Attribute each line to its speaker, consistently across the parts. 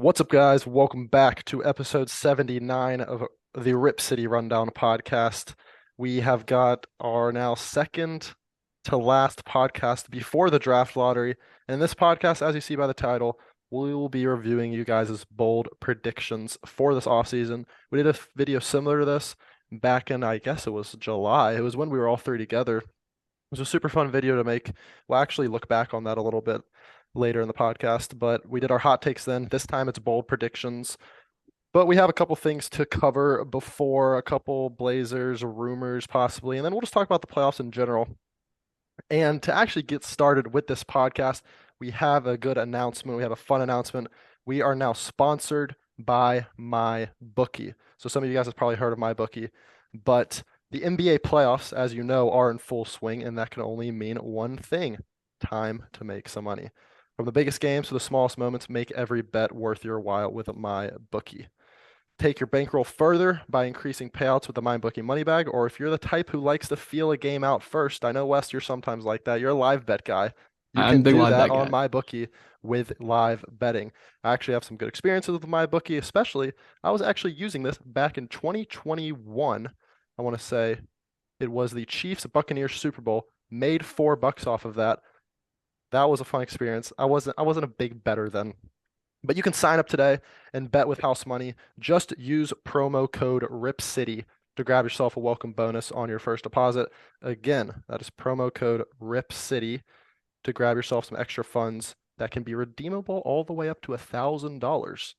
Speaker 1: What's up, guys? Welcome back to episode 79 of the Rip City Rundown podcast. We have got our now second to last podcast before the draft lottery. And in this podcast, as you see by the title, we will be reviewing you guys' bold predictions for this offseason. We did a video similar to this back in, I guess it was July. It was when we were all three together. It was a super fun video to make. We'll actually look back on that a little bit later in the podcast, but we did our hot takes then. This time it's bold predictions. But we have a couple things to cover before, a couple Blazers rumors possibly, and then we'll just talk about the playoffs in general. And to actually get started with this podcast, we have a good announcement. We have a fun announcement. We are now sponsored by MyBookie. So some of you guys have probably heard of MyBookie, but the NBA playoffs, as you know, are in full swing, and that can only mean one thing: time to make some money. From the biggest games to the smallest moments, make every bet worth your while with MyBookie. Take your bankroll further by increasing payouts with the MyBookie money bag, or if you're the type who likes to feel a game out first, I know, Wes, you're sometimes like that. You're a live bet guy. You
Speaker 2: I'm a
Speaker 1: can
Speaker 2: big
Speaker 1: do
Speaker 2: live
Speaker 1: that
Speaker 2: bet
Speaker 1: on
Speaker 2: guy.
Speaker 1: MyBookie with live betting. I actually have some good experiences with MyBookie, especially I was actually using this back in 2021. I want to say it was the Chiefs Buccaneers Super Bowl. Made $4 off of that. That was a fun experience. I wasn't a big better then. But you can sign up today and bet with house money. Just use promo code RIPCITY to grab yourself a welcome bonus on your first deposit. Again, that is promo code RIPCITY to grab yourself some extra funds that can be redeemable all the way up to $1,000.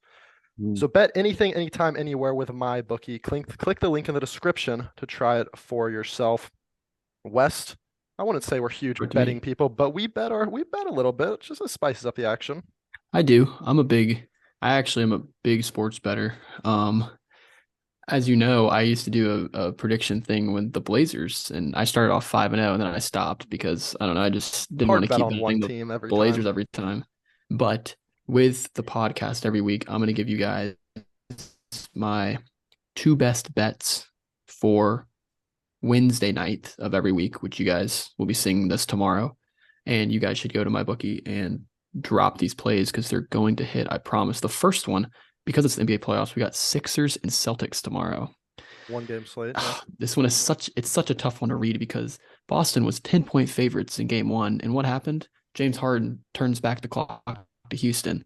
Speaker 2: Mm.
Speaker 1: So bet anything, anytime, anywhere with MyBookie. Click the link in the description to try it for yourself. West, I wouldn't say we're huge
Speaker 2: Talk to
Speaker 1: betting
Speaker 2: me.
Speaker 1: people, but we bet a little bit, just to spices up the action.
Speaker 2: I do. I actually am a big sports bettor. As you know, I used to do a prediction thing with the Blazers, and I started off 5-0, and then I stopped because I don't know, I just didn't
Speaker 1: Hard
Speaker 2: want
Speaker 1: to
Speaker 2: to
Speaker 1: bet
Speaker 2: keep
Speaker 1: on one
Speaker 2: betting the
Speaker 1: team every
Speaker 2: Blazers
Speaker 1: time.
Speaker 2: every time. But with the podcast every week, I'm going to give you guys my two best bets for Wednesday night of every week, which you guys will be seeing this tomorrow. And you guys should go to my bookie and drop these plays because they're going to hit. I promise. The first one, because it's the NBA playoffs, we got Sixers and Celtics tomorrow.
Speaker 1: One game slate, yeah.
Speaker 2: This one is such a tough one to read because Boston was 10-point favorites in game one. And what happened? James Harden turns back the clock to Houston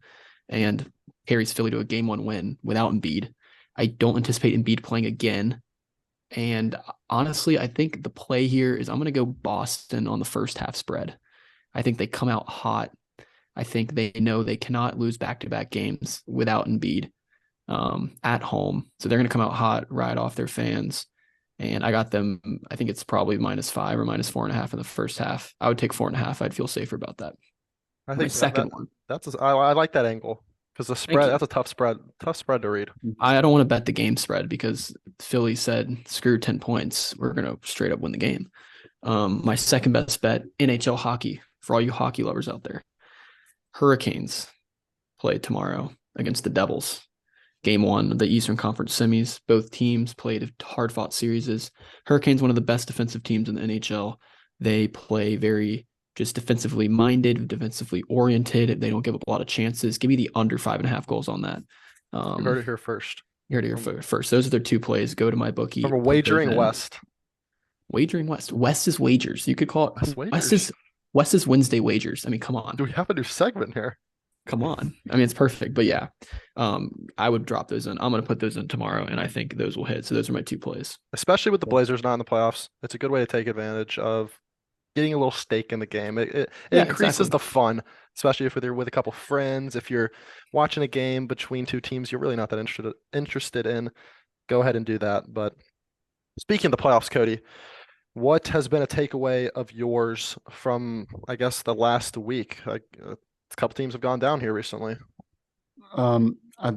Speaker 2: and carries Philly to a game one win without Embiid. I don't anticipate Embiid playing again. And honestly, I think the play here is I'm going to go Boston on the first half spread. I think they come out hot. I think they know they cannot lose back-to-back games without Embiid at home. So they're going to come out hot, ride off their fans. And I got them, I think it's probably -5 or -4.5 in the first half. I would take 4.5. I'd feel safer about that.
Speaker 1: I
Speaker 2: My
Speaker 1: think that,
Speaker 2: second
Speaker 1: that
Speaker 2: one.
Speaker 1: I like that angle because the
Speaker 2: Thank
Speaker 1: spread,
Speaker 2: you.
Speaker 1: that's a tough spread to read.
Speaker 2: I don't want to bet the game spread because Philly said, screw 10 points. We're going to straight up win the game. My second best bet, NHL hockey, for all you hockey lovers out there. Hurricanes play tomorrow against the Devils. Game one of the Eastern Conference semis. Both teams played hard fought series. Hurricanes, one of the best defensive teams in the NHL. They play very just defensively minded, defensively oriented. They don't give up a lot of chances. Give me the under 5.5 goals on that.
Speaker 1: You heard
Speaker 2: Um,
Speaker 1: it here first.
Speaker 2: you heard it
Speaker 1: From,
Speaker 2: here first. Those are their two plays. Go to my bookie,
Speaker 1: from
Speaker 2: put those
Speaker 1: Wagering
Speaker 2: in.
Speaker 1: West.
Speaker 2: Wagering West. West is wagers. You could call
Speaker 1: West
Speaker 2: it West is
Speaker 1: Wagers.
Speaker 2: West is Wednesday wagers. I mean, come on.
Speaker 1: Do we have a new segment here?
Speaker 2: Come on. I mean, it's perfect. But yeah, I would drop those in. I'm going to put those in tomorrow, and I think those will hit. So those are my two plays.
Speaker 1: Especially with the Blazers not in the playoffs. It's a good way to take advantage of getting a little stake in the game. It
Speaker 2: Yeah,
Speaker 1: increases
Speaker 2: exactly.
Speaker 1: the fun, especially if you're with a couple friends. If you're watching a game between two teams you're really not that interested in, go ahead and do that. But speaking of the playoffs, Cody, what has been a takeaway of yours from, I guess, the last week? Like, a couple teams have gone down here recently.
Speaker 3: Um, I,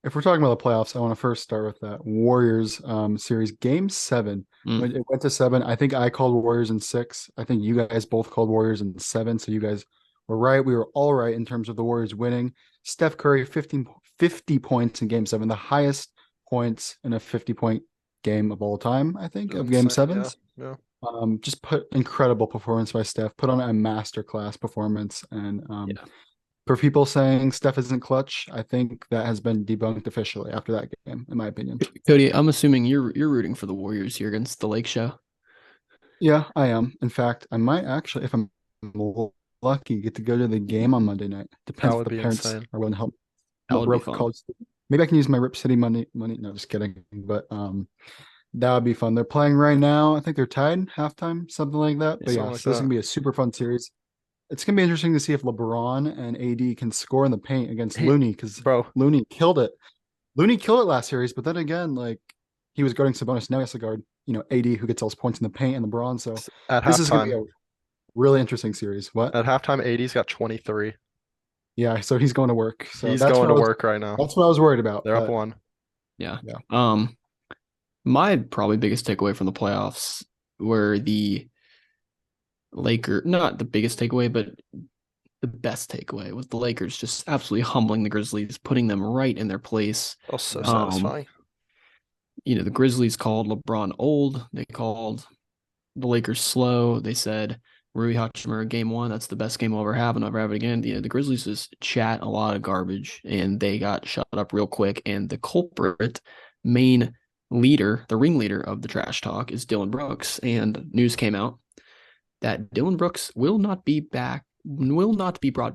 Speaker 3: if we're talking about the playoffs, I want to first start with that Warriors series, Game 7. When
Speaker 2: Mm.
Speaker 3: it went to 7, I think I called Warriors in 6. I think you guys both called Warriors in 7. So you guys were right. We were all right in terms of the Warriors winning. Steph Curry, 50 points in Game 7, the highest points in a 50-point game of all time, I think,
Speaker 1: Which is
Speaker 3: of Game
Speaker 1: insane. Yeah,
Speaker 3: 7s.
Speaker 1: yeah.
Speaker 3: Just put incredible performance by Steph, put on a masterclass performance, and
Speaker 2: Yeah.
Speaker 3: For people saying Steph isn't clutch, I think that has been debunked officially after that game, in my opinion.
Speaker 2: Cody, I'm assuming you're rooting for the Warriors here against the Lake Show.
Speaker 3: Yeah, I am. In fact, I might actually, if I'm lucky, get to go to the game on Monday night.
Speaker 1: That
Speaker 3: Depends if
Speaker 1: would
Speaker 3: the
Speaker 1: be
Speaker 3: parents
Speaker 1: insane.
Speaker 3: are willing to help.
Speaker 2: That
Speaker 3: I'm a
Speaker 2: would be
Speaker 3: broke
Speaker 2: fun.
Speaker 3: college student. Maybe I can use my Rip City money. No, just kidding. But that would be fun. They're playing right now. I think they're tied halftime, something like that.
Speaker 1: Yeah,
Speaker 3: But
Speaker 1: something
Speaker 3: yeah,
Speaker 1: like
Speaker 3: so this is
Speaker 1: that.
Speaker 3: gonna be a super fun series. It's gonna be interesting to see if LeBron and AD can score in the paint against
Speaker 1: He,
Speaker 3: Looney because
Speaker 1: bro,
Speaker 3: Looney killed it. Looney killed it last series, but then again, like he was guarding Sabonis. Now he has to guard, AD who gets all his points in the paint and LeBron. So
Speaker 1: at
Speaker 3: this is gonna be
Speaker 1: halftime,
Speaker 3: a really interesting series. What?
Speaker 1: at halftime, 80's got 23.
Speaker 3: Yeah, so he's going to work. So
Speaker 1: He's going to work right now.
Speaker 3: that's what I was worried about.
Speaker 1: They're up
Speaker 3: But
Speaker 1: one.
Speaker 2: Yeah.
Speaker 3: yeah,
Speaker 2: My probably biggest takeaway from the playoffs were the not the biggest takeaway, but the best takeaway was the Lakers just absolutely humbling the Grizzlies, putting them right in their place.
Speaker 1: That was so
Speaker 3: yeah.
Speaker 1: satisfying.
Speaker 2: The Grizzlies called LeBron old. They called the Lakers slow. They said Rui Hachimura game one, that's the best game we'll ever have and never have it again. The Grizzlies just chat a lot of garbage and they got shut up real quick. And the culprit, main leader, the ringleader of the trash talk is Dylan Brooks. And news came out that Dylan Brooks will not be brought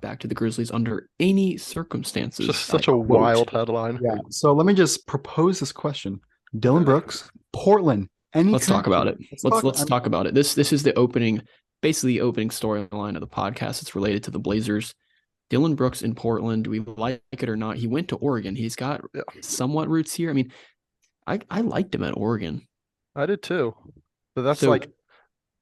Speaker 2: back to the Grizzlies under any circumstances.
Speaker 1: Just such
Speaker 2: I
Speaker 1: a
Speaker 2: quote.
Speaker 1: wild headline.
Speaker 3: Yeah. So let me just propose this question: Dylan Brooks, Portland. Any
Speaker 2: Let's talk about it.
Speaker 3: connection?
Speaker 2: Let's talk about it. This is the opening, basically the opening storyline of the podcast. It's related to the Blazers. Dylan Brooks in Portland. Do we like it or not? He went to Oregon. He's got somewhat roots here. I mean, I liked him at Oregon.
Speaker 1: I did too. But that's
Speaker 2: So
Speaker 1: like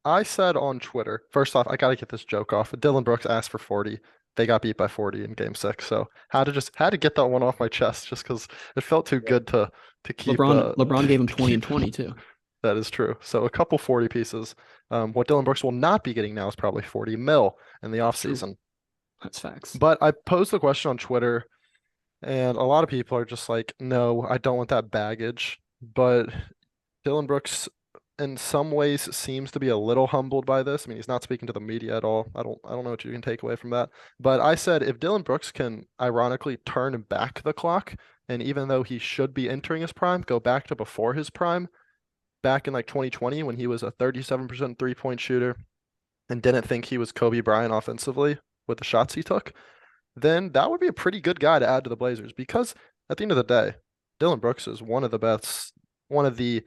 Speaker 1: I said on Twitter. First off, I got to get this joke off. Dylan Brooks asked for 40. They got beat by 40 in game 6. So had to get that one off my chest just because it felt too good to keep
Speaker 2: LeBron gave him
Speaker 1: to
Speaker 2: 20 and
Speaker 1: keep
Speaker 2: 20 too.
Speaker 1: That is true. So a couple 40 pieces. What Dylan Brooks will not be getting now is probably 40 mil in the offseason.
Speaker 2: That's facts.
Speaker 1: But I posed the question on Twitter, and a lot of people are just like, no, I don't want that baggage. But Dylan Brooks, in some ways, seems to be a little humbled by this. I mean, he's not speaking to the media at all. I don't know what you can take away from that. But I said if Dylan Brooks can ironically turn back the clock, and even though he should be entering his prime, go back to before his prime, back in like 2020 when he was a 37% three-point shooter and didn't think he was Kobe Bryant offensively with the shots he took, then that would be a pretty good guy to add to the Blazers because at the end of the day, Dylan Brooks is one of the best, one of the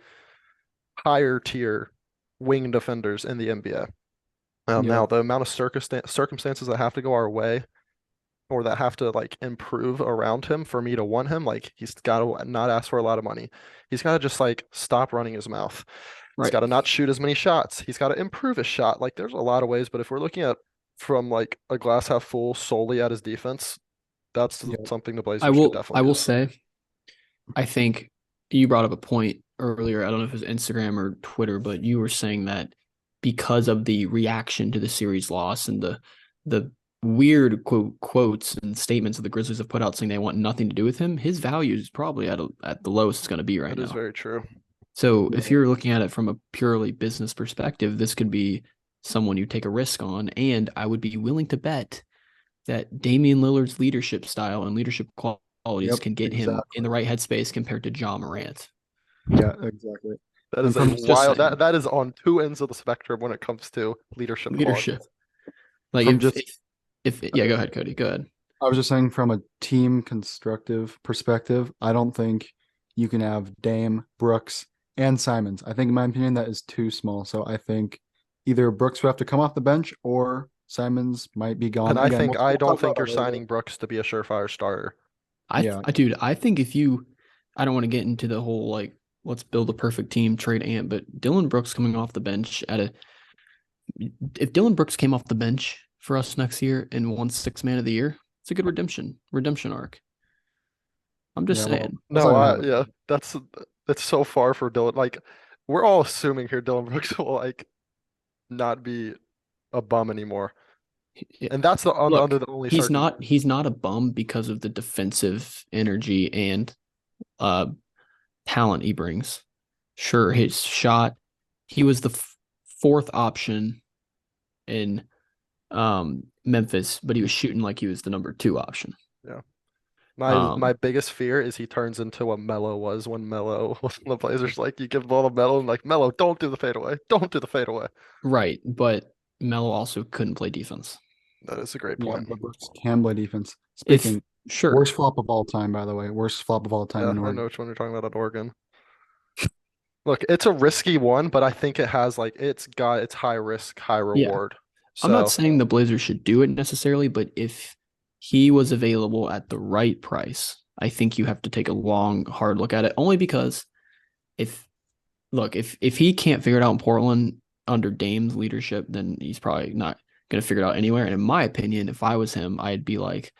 Speaker 1: higher tier wing defenders in the NBA. Now, the amount of circumstances that have to go our way or that have to like improve around him for me to want him, like he's got to not ask for a lot of money. He's got to just like stop running his mouth. He's got to not shoot as many shots. He's got to improve his shot. Like there's a lot of ways, but if we're looking at from like a glass half full solely at his defense, that's something the Blazers could definitely
Speaker 2: I will
Speaker 1: do.
Speaker 2: say, I think you brought up a point earlier. I don't know if it was Instagram or Twitter, but you were saying that because of the reaction to the series loss and the weird quotes and statements that the Grizzlies have put out saying they want nothing to do with him, his value is probably at the lowest it's going to be right now.
Speaker 1: That is very true.
Speaker 2: So if you're looking at it from a purely business perspective, this could be someone you take a risk on. And I would be willing to bet that Damian Lillard's leadership style and leadership qualities can get him in the right headspace compared to Ja Morant.
Speaker 3: Yeah, exactly.
Speaker 1: That is a wild. That is on two ends of the spectrum when it comes to leadership. Qualities.
Speaker 2: Like if yeah, go ahead, Cody. Go ahead.
Speaker 3: I was just saying from a team constructive perspective, I don't think you can have Dame, Brooks, and Simons. I think, in my opinion, that is too small. So I think either Brooks would have to come off the bench or Simons might be gone.
Speaker 1: And I don't think you're signing Brooks to be a surefire starter.
Speaker 2: Dude, I think I don't want to get into the whole like let's build a perfect team trade Ant, but Dylan Brooks coming off the bench if Dylan Brooks came off the bench for us next year and won Sixth Man of the Year, it's a good redemption arc. I'm just saying.
Speaker 1: That's so far for Dylan. Like we're all assuming here Dylan Brooks will like not be a bum anymore. And that's under the only
Speaker 2: he's not a bum because of the defensive energy and talent he brings. Sure, his shot, he was the fourth option in Memphis, but he was shooting like he was the number 2 option.
Speaker 1: Yeah.
Speaker 2: Um,
Speaker 1: My biggest fear is he turns into what Melo was when Melo was in the Blazers. Like you give the ball to Melo and like Melo, don't do the fadeaway. Don't do the fadeaway.
Speaker 2: right, but Melo also couldn't play defense.
Speaker 1: That is a great
Speaker 3: Yeah,
Speaker 1: point.
Speaker 3: but Brooks can play defense.
Speaker 2: If
Speaker 3: Speaking,
Speaker 2: sure,
Speaker 3: worst flop of all time, by the way. Worst flop of all time
Speaker 1: Yeah,
Speaker 3: in
Speaker 1: I know
Speaker 3: Oregon.
Speaker 1: which one you're talking about at Oregon. Look, it's a risky one, but I think it has like it's high risk, high
Speaker 2: yeah,
Speaker 1: reward.
Speaker 2: I'm not
Speaker 1: So
Speaker 2: saying the Blazers should do it necessarily, but if he was available at the right price, I think you have to take a long, hard look at it. Only because if if he can't figure it out in Portland under Dame's leadership, then he's probably not going to figure it out anywhere. And in my opinion, if I was him, I'd be like,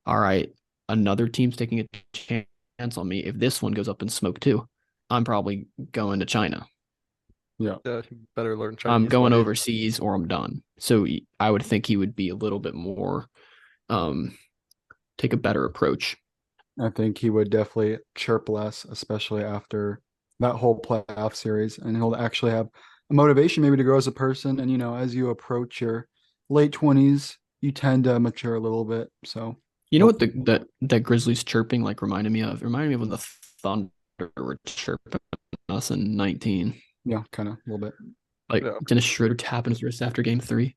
Speaker 2: all right, another team's taking a chance on me. If this one goes up in smoke too, I'm probably going to China.
Speaker 3: Yeah.
Speaker 1: yeah, you better learn
Speaker 2: I'm
Speaker 1: Chinese,
Speaker 2: going
Speaker 1: buddy.
Speaker 2: overseas or I'm done. So I would think he would be a little bit more, um, take a better approach.
Speaker 3: I think he would definitely chirp less, especially after that whole playoff series. And he'll actually have a motivation maybe to grow as a person. And, as you approach your late 20s, you tend to mature a little bit. So
Speaker 2: You know what
Speaker 3: hopefully,
Speaker 2: that Grizzlies chirping like reminded me of? It reminded me of when the Thunder were chirping us in 19.
Speaker 3: yeah, kind of a little bit.
Speaker 2: Like
Speaker 1: Yeah.
Speaker 2: Dennis Schroeder tapping his wrist after game 3.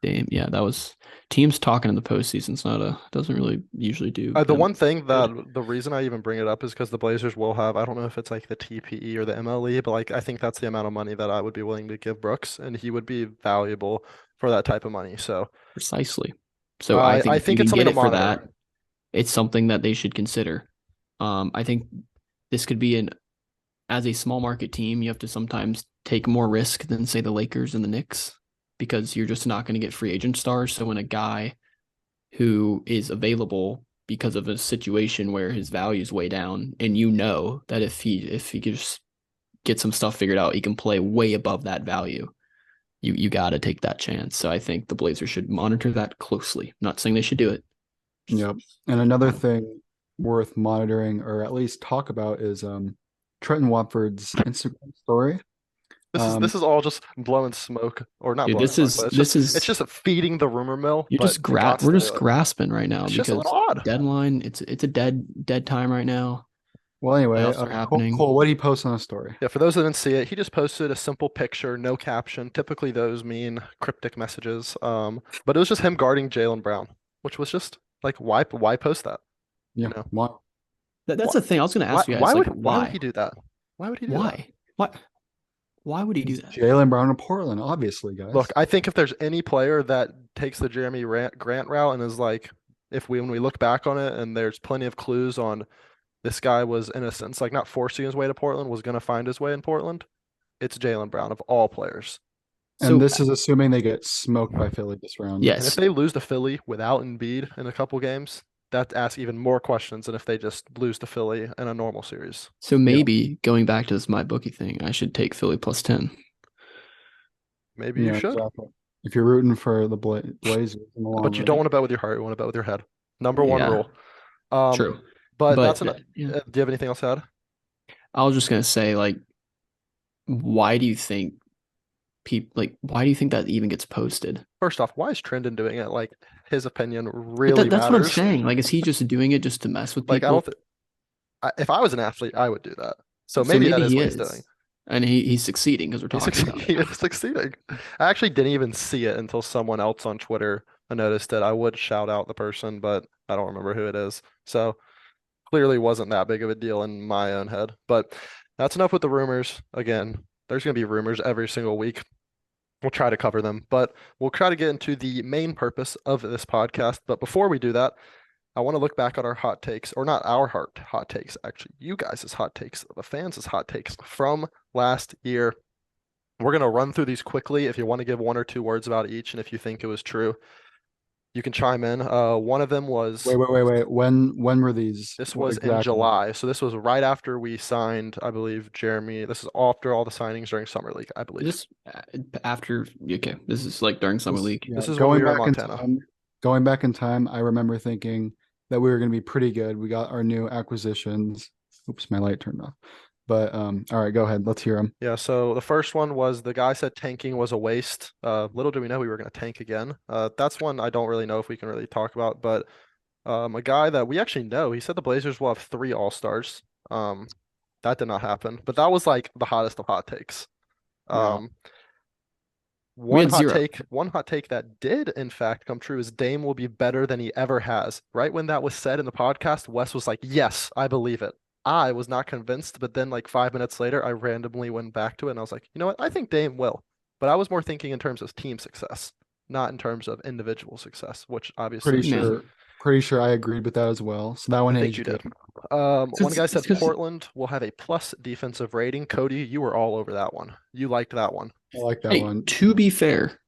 Speaker 2: Damn, yeah, that was teams talking in the postseason. It's not a doesn't really usually do
Speaker 1: The
Speaker 2: them
Speaker 1: one thing that
Speaker 2: good.
Speaker 1: the reason I even bring it up is because the Blazers will have, I don't know if it's like the TPE or the MLE, but like I think that's the amount of money that I would be willing to give Brooks, and he would be valuable for that type of money. So
Speaker 2: Precisely. So I think
Speaker 1: I
Speaker 2: if you
Speaker 1: think it's
Speaker 2: can
Speaker 1: something
Speaker 2: get
Speaker 1: to
Speaker 2: it for
Speaker 1: monitor.
Speaker 2: that, it's something that they should consider. I think this could be an as a small market team, you have to sometimes take more risk than say the Lakers and the Knicks because you're just not going to get free agent stars. So when a guy who is available because of a situation where his value is way down, and you know that if he could just get some stuff figured out, he can play way above that value. You got to take that chance. So I think the Blazers should monitor that closely. Not saying they should do it.
Speaker 3: Yep. And another thing worth monitoring or at least talk about is Trenton Watford's Instagram story.
Speaker 1: This is all just blowing smoke, or not
Speaker 2: Dude,
Speaker 1: blowing smoke, but it's just feeding the rumor mill.
Speaker 2: you're
Speaker 1: But
Speaker 2: just
Speaker 1: you got
Speaker 2: we're
Speaker 1: to do
Speaker 2: just
Speaker 1: it.
Speaker 2: grasping right now
Speaker 1: It's just a
Speaker 2: because
Speaker 1: little odd.
Speaker 2: deadline, it's a dead time right now.
Speaker 3: Well, anyway,
Speaker 2: Playoffs are
Speaker 3: Cole,
Speaker 2: happening.
Speaker 3: what did he post on a story?
Speaker 1: Yeah, for those that didn't see it, he just posted a simple picture, no caption. Typically, those mean cryptic messages. But it was just him guarding Jaylen Brown, which was just like, why post that?
Speaker 3: Yeah.
Speaker 1: You know,
Speaker 3: Wow.
Speaker 2: That's
Speaker 1: why,
Speaker 2: the thing. I was going to ask you guys, like,
Speaker 1: why would he do that? Why would he do that?
Speaker 2: Why? Why? Why would he do
Speaker 3: He's
Speaker 2: that?
Speaker 3: Jaylen Brown of Portland, obviously,
Speaker 1: Look,
Speaker 3: guys.
Speaker 1: I think if there's any player that takes the Grant route and is like, if when we look back on it and there's plenty of clues on this guy was in a sense like not forcing his way to Portland, was going to find his way in Portland, it's Jaylen Brown of all players.
Speaker 3: And
Speaker 2: So
Speaker 3: this is assuming they get smoked by Philly this round.
Speaker 1: And if
Speaker 2: yes.
Speaker 1: they lose to Philly without Embiid in a couple games, that asks even more questions than if they just lose to Philly in a normal series.
Speaker 2: So
Speaker 3: Yeah.
Speaker 2: maybe going back to this my bookie thing, I should take Philly plus 10.
Speaker 1: Maybe you
Speaker 3: Yeah,
Speaker 1: should,
Speaker 3: exactly. If you're rooting for the Blazers in the long
Speaker 1: but you
Speaker 3: run.
Speaker 1: don't want to bet with your heart. You want to bet with your head. Number one
Speaker 2: Yeah,
Speaker 1: rule. Um,
Speaker 2: true.
Speaker 1: but
Speaker 2: But
Speaker 1: that's an.
Speaker 2: yeah,
Speaker 1: Do you have anything else to add?
Speaker 2: I was just gonna say, like, why do you think people why do you think that even gets posted?
Speaker 1: First off, why is Trendon doing it? Like his opinion
Speaker 2: But
Speaker 1: really
Speaker 2: that's what I'm
Speaker 1: matters.
Speaker 2: saying. Like, is he just doing it just to mess with
Speaker 1: Like I don't.
Speaker 2: people?
Speaker 1: If I was an athlete, I would do that. So
Speaker 2: So
Speaker 1: maybe that
Speaker 2: maybe
Speaker 1: is
Speaker 2: he
Speaker 1: what he's doing.
Speaker 2: is, and he's succeeding because we're talking about
Speaker 1: He
Speaker 2: it.
Speaker 1: is succeeding. I actually didn't even see it until someone else on Twitter noticed it. I would shout out the person, but I don't remember who it is. So clearly wasn't that big of a deal in my own head. But that's enough with the rumors. Again, there's going to be rumors every single week. We'll try to cover them, but we'll try to get into the main purpose of this podcast. But before we do that, I want to look back at our hot takes, or not our hot takes, actually, you guys' hot takes, the fans' hot takes from last year. We're going to run through these quickly. If you want to give one or two words about each, and if you think it was true, you can chime in. One of them was
Speaker 3: Wait. When were these?
Speaker 1: this
Speaker 3: What
Speaker 1: was in
Speaker 3: exactly?
Speaker 1: July. So this was right after we signed, I believe, Jeremy. This is after all the signings during summer league, I believe.
Speaker 2: This after okay, this is like during summer league.
Speaker 3: Yeah,
Speaker 1: This is when we
Speaker 3: going
Speaker 1: were in
Speaker 3: back in
Speaker 1: Montana.
Speaker 3: time, going back in time, I remember thinking that we were going to be pretty good. We got our new acquisitions. Oops, my light turned off. But all right, go ahead. Let's hear him.
Speaker 1: Yeah, so the first one was the guy said tanking was a waste. Little did we know we were going to tank again. That's one I don't really know if we can really talk about, but a guy that we actually know, he said the Blazers will have 3 All-Stars. That did not happen, but that was like the hottest of hot takes.
Speaker 3: Yeah.
Speaker 1: Um,
Speaker 2: We had 0.
Speaker 1: one hot take that did in fact come true is Dame will be better than he ever has. Right when that was said in the podcast, Wes was like, "Yes, I believe it." I was not convinced, but then like 5 minutes later, I randomly went back to it and I was like, "You know what? I think Dame will." But I was more thinking in terms of team success, not in terms of individual success, which
Speaker 3: Pretty
Speaker 1: obviously
Speaker 2: Man,
Speaker 3: sure. Pretty sure I agreed with that as well. So that
Speaker 1: I
Speaker 3: one
Speaker 1: think you
Speaker 3: aged
Speaker 1: did.
Speaker 3: good.
Speaker 1: One guy
Speaker 2: it's
Speaker 1: said
Speaker 2: 'cause
Speaker 1: Portland will have a plus defensive rating. Cody, you were all over that one. You liked that one.
Speaker 3: I like that
Speaker 2: hey,
Speaker 3: one.
Speaker 2: to be fair,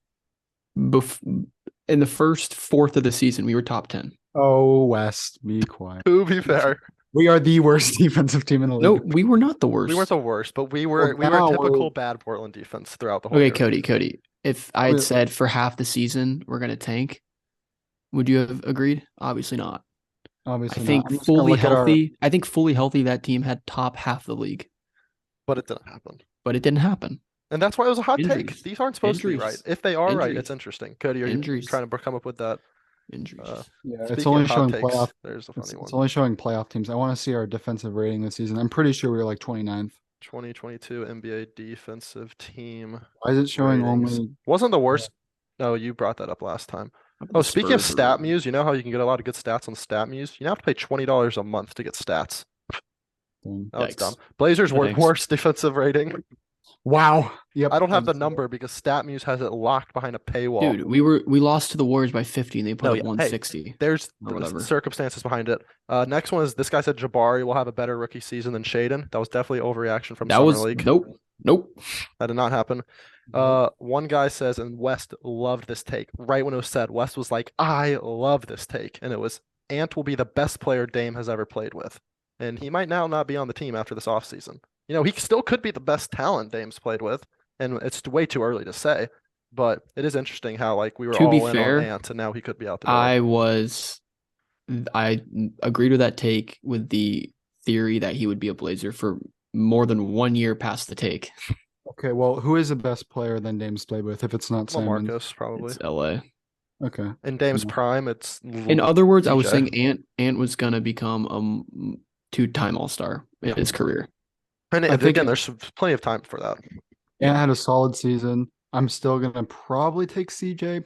Speaker 2: in the first fourth of the season, we were top 10.
Speaker 3: Oh, West, be quiet.
Speaker 1: To be fair,
Speaker 3: We are the worst defensive team in the
Speaker 2: No,
Speaker 3: league.
Speaker 2: we were not the
Speaker 1: we weren't
Speaker 2: worst.
Speaker 1: the worst, but
Speaker 3: Well,
Speaker 1: we were a
Speaker 3: now
Speaker 1: typical bad Portland defense throughout the whole
Speaker 2: Okay,
Speaker 1: year.
Speaker 2: Cody. If I had said for half the season we're gonna tank, would you have agreed? Obviously not. I
Speaker 3: obviously not.
Speaker 2: think
Speaker 3: I'm just gonna
Speaker 2: fully
Speaker 3: look at our.
Speaker 2: healthy. I think fully healthy that team had top half the league,
Speaker 1: But it didn't happen.
Speaker 2: but it didn't happen.
Speaker 1: And that's why it was a hot take.
Speaker 2: Injuries.
Speaker 1: These aren't supposed to be right.
Speaker 2: Injuries.
Speaker 1: If they are right, it's
Speaker 2: Injuries.
Speaker 1: interesting. Cody, are you
Speaker 2: Injuries.
Speaker 1: trying to come up with that?
Speaker 2: Injuries.
Speaker 3: Yeah, it's
Speaker 1: Speaking
Speaker 3: only
Speaker 1: of hot
Speaker 3: showing
Speaker 1: takes,
Speaker 3: playoff.
Speaker 1: there's a funny
Speaker 3: It's
Speaker 1: one.
Speaker 3: only showing playoff teams. I want to see our defensive rating this season. I'm pretty sure we were like 29th.
Speaker 1: 2022 NBA defensive team
Speaker 3: Why is it showing
Speaker 1: ratings.
Speaker 3: only?
Speaker 1: Wasn't the worst. No, you brought that up last time.
Speaker 2: How about
Speaker 1: Oh,
Speaker 2: the
Speaker 1: speaking of
Speaker 2: Spurs are really-
Speaker 1: StatMuse, you know how you can get a lot of good stats on StatMuse? You now have to pay $20 a month to get stats.
Speaker 3: Thing?
Speaker 1: Oh, it's dumb.
Speaker 2: Yikes.
Speaker 1: Blazers were
Speaker 2: Thanks.
Speaker 1: worst defensive rating.
Speaker 3: Wow. Yep.
Speaker 1: I don't have the
Speaker 3: that's-
Speaker 1: number because StatMuse has it locked behind a paywall.
Speaker 2: Dude, we lost to the Warriors by 50 and they put
Speaker 1: No,
Speaker 2: up
Speaker 1: yeah, hey,
Speaker 2: 160.
Speaker 1: There's
Speaker 2: Or whatever.
Speaker 1: circumstances behind it. Next one is this guy said Jabari will have a better rookie season than Shaden. That was definitely overreaction from
Speaker 2: That
Speaker 1: Summer
Speaker 2: was
Speaker 1: League.
Speaker 2: nope.
Speaker 1: That did not happen.
Speaker 3: Nope.
Speaker 1: One guy says, and West loved this take. Right when it was said, West was like, "I love this take," and it was Ant will be the best player Dame has ever played with, and he might now not be on the team after this offseason. You know, he still could be the best talent Dame's played with, and it's way too early to say. But it is interesting how like we were
Speaker 2: To be
Speaker 1: all in
Speaker 2: fair,
Speaker 1: on Ant, and now he could be out the door.
Speaker 2: I agreed with that take with the theory that he would be a Blazer for more than 1 year past the take.
Speaker 3: Okay. Well, who is the best player then Dame's played with? If it's not Simons.
Speaker 1: Marcus probably.
Speaker 2: It's LA.
Speaker 3: Okay.
Speaker 1: In Dame's
Speaker 3: Yeah.
Speaker 1: prime, it's
Speaker 2: In other words, I was
Speaker 1: TJ.
Speaker 2: saying Ant was gonna become a 2-time All-Star in his career.
Speaker 1: And
Speaker 3: I think
Speaker 1: again,
Speaker 3: it-
Speaker 1: there's plenty of time for that.
Speaker 3: Ant had a solid season. I'm still gonna probably take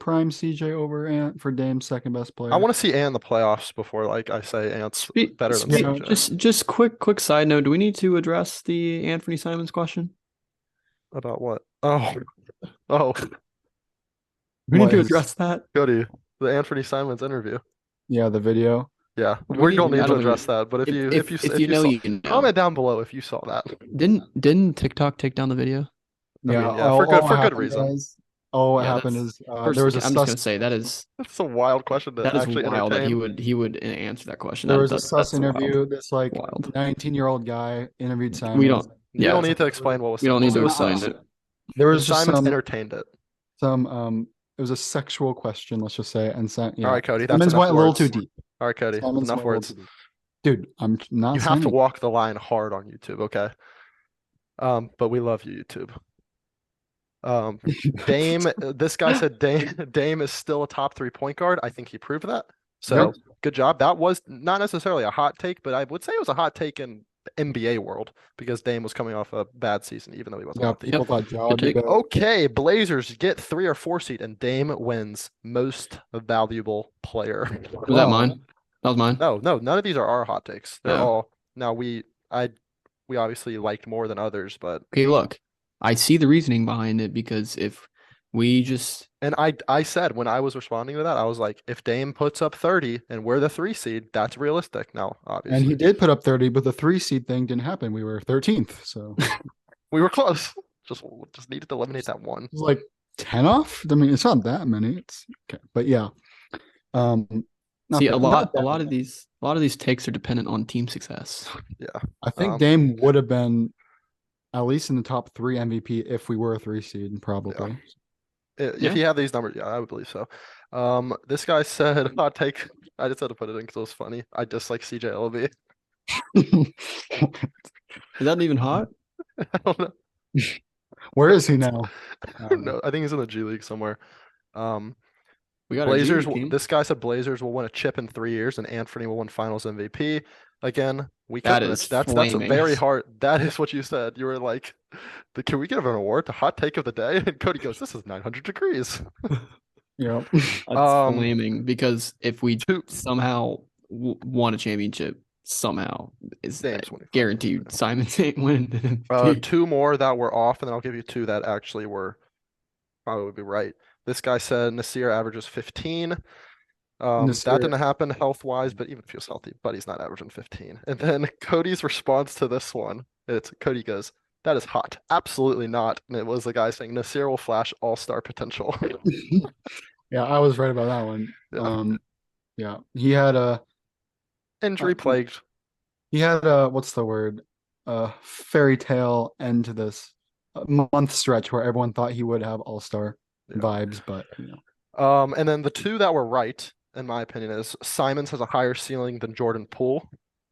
Speaker 3: prime CJ over Ant for Dame's second best player.
Speaker 1: I want to see Ant in the playoffs before like I say Ant's better than
Speaker 3: speak-
Speaker 1: CJ.
Speaker 2: Just quick side note. Do we need to address the Anthony Simons question?
Speaker 1: About what? Oh,
Speaker 2: We need
Speaker 3: What
Speaker 2: to
Speaker 3: is-
Speaker 2: address that.
Speaker 1: Cody, the Anthony Simons interview.
Speaker 3: Yeah, the video.
Speaker 1: Yeah,
Speaker 2: We
Speaker 1: we
Speaker 2: need-
Speaker 1: don't
Speaker 2: I
Speaker 1: need to
Speaker 2: don't
Speaker 1: address that. But if you
Speaker 2: know,
Speaker 1: saw,
Speaker 2: you know.
Speaker 1: comment down below if you saw that.
Speaker 2: Didn't TikTok take down the video?
Speaker 3: Yeah,
Speaker 1: mean, yeah, for good
Speaker 3: happened
Speaker 1: reason.
Speaker 3: is- all what
Speaker 2: Yeah,
Speaker 3: happened
Speaker 2: that's-
Speaker 3: is
Speaker 2: First,
Speaker 3: there was a
Speaker 2: I'm just gonna
Speaker 3: sus
Speaker 2: say that
Speaker 1: That's a wild question to
Speaker 2: is
Speaker 1: actually
Speaker 2: wild that
Speaker 1: entertain.
Speaker 2: he would answer that question.
Speaker 3: there
Speaker 2: That-
Speaker 3: was a
Speaker 2: that-
Speaker 3: sus
Speaker 2: that's wild.
Speaker 3: interview. This like
Speaker 2: Wild.
Speaker 3: 19-year-old guy interviewed Simons.
Speaker 2: We don't.
Speaker 1: You
Speaker 2: Yeah,
Speaker 1: don't need to explain what was.
Speaker 2: we don't need to
Speaker 1: what was
Speaker 2: explain
Speaker 1: said.
Speaker 2: it.
Speaker 3: There was just
Speaker 1: Simons
Speaker 3: some
Speaker 1: entertained it.
Speaker 3: it was a sexual question, let's just say, and yeah.
Speaker 1: All right, Cody, that's
Speaker 3: Simons
Speaker 1: enough
Speaker 3: went a little
Speaker 1: words.
Speaker 3: too deep.
Speaker 1: All right, Cody,
Speaker 3: Simons
Speaker 1: enough
Speaker 3: went a little
Speaker 1: words.
Speaker 3: too deep. Dude, I'm not
Speaker 1: You have to
Speaker 3: saying
Speaker 1: walk the line hard on YouTube, okay? But we love you, YouTube. Dame, this guy said Dame is still a top 3 point guard. I think he proved that. So
Speaker 3: Yep.
Speaker 1: good job. That was not necessarily a hot take, but I would say it was a hot take in the NBA world because Dame was coming off a bad season, even though he wasn't
Speaker 3: Yeah,
Speaker 1: healthy.
Speaker 3: people thought Ja would be
Speaker 2: take.
Speaker 3: better.
Speaker 1: Okay, Blazers get 3 or 4 seed, and Dame wins most valuable player.
Speaker 2: Was that
Speaker 3: Well,
Speaker 2: mine? That was mine.
Speaker 1: No, none of these are our hot takes. They're
Speaker 2: Oh.
Speaker 1: all now we obviously liked more than others, but
Speaker 2: Okay, look, I see the reasoning behind it because if we just
Speaker 1: and I said when I was responding to that, I was like, if Dame puts up 30 and we're the 3 seed, that's realistic. Now, obviously,
Speaker 3: And he did put up 30, but the 3 seed thing didn't happen. We were 13th, so it
Speaker 1: we were close. Just needed to eliminate that one.
Speaker 3: was like 10 off. I mean, it's not that many. It's okay, but yeah. Not
Speaker 2: see
Speaker 3: that-
Speaker 2: a
Speaker 3: not
Speaker 2: lot
Speaker 3: that
Speaker 2: of
Speaker 3: many.
Speaker 2: these takes are dependent on team success.
Speaker 1: Yeah.
Speaker 3: I think
Speaker 1: um,
Speaker 3: Dame would have been at least in the top 3 MVP if we were a 3 seed, probably.
Speaker 1: If
Speaker 2: Yeah.
Speaker 1: you have these numbers, yeah, I would believe so. This guy said hot take. I just had to put it in because it was funny. I dislike CJ LB.
Speaker 2: Is that even hot?
Speaker 1: I don't know.
Speaker 3: Where is he now?
Speaker 1: I don't know. I think he's in the G League somewhere. Um,
Speaker 2: We got our G
Speaker 1: Blazers.
Speaker 2: League team.
Speaker 1: This guy said Blazers will win a chip in 3 years, and Anthony will win Finals MVP. Again, we
Speaker 2: That
Speaker 1: could.
Speaker 2: is
Speaker 1: That's a
Speaker 2: flaming.
Speaker 1: very hard. That is what you said. You were like, "Can we give an award to hot take of the day?" And Cody goes, "This is 900 degrees."
Speaker 3: Yep.
Speaker 2: That's flaming because if we
Speaker 1: Two
Speaker 2: somehow won a championship, somehow is
Speaker 1: Dame's winning.
Speaker 2: guaranteed Simon's ain't winning.
Speaker 1: Two more that were off, and then I'll give you two that actually were probably would be right. This guy said Nasir averages 15. That
Speaker 3: Nasir.
Speaker 1: didn't happen health-wise, but even if he was healthy, but he's not averaging 15. And then Cody's response to this one, Cody goes, "That is hot. Absolutely not." And it was the guy saying Nasir will flash all-star potential.
Speaker 3: Yeah, I was right about that one.
Speaker 1: Yeah.
Speaker 3: Yeah, he had a
Speaker 1: Injury plagued.
Speaker 3: he had a what's the word? Fairy tale end to this month stretch where everyone thought he would have all-star vibes, but
Speaker 1: And then the two that were right, in my opinion, is Simons has a higher ceiling than Jordan Poole,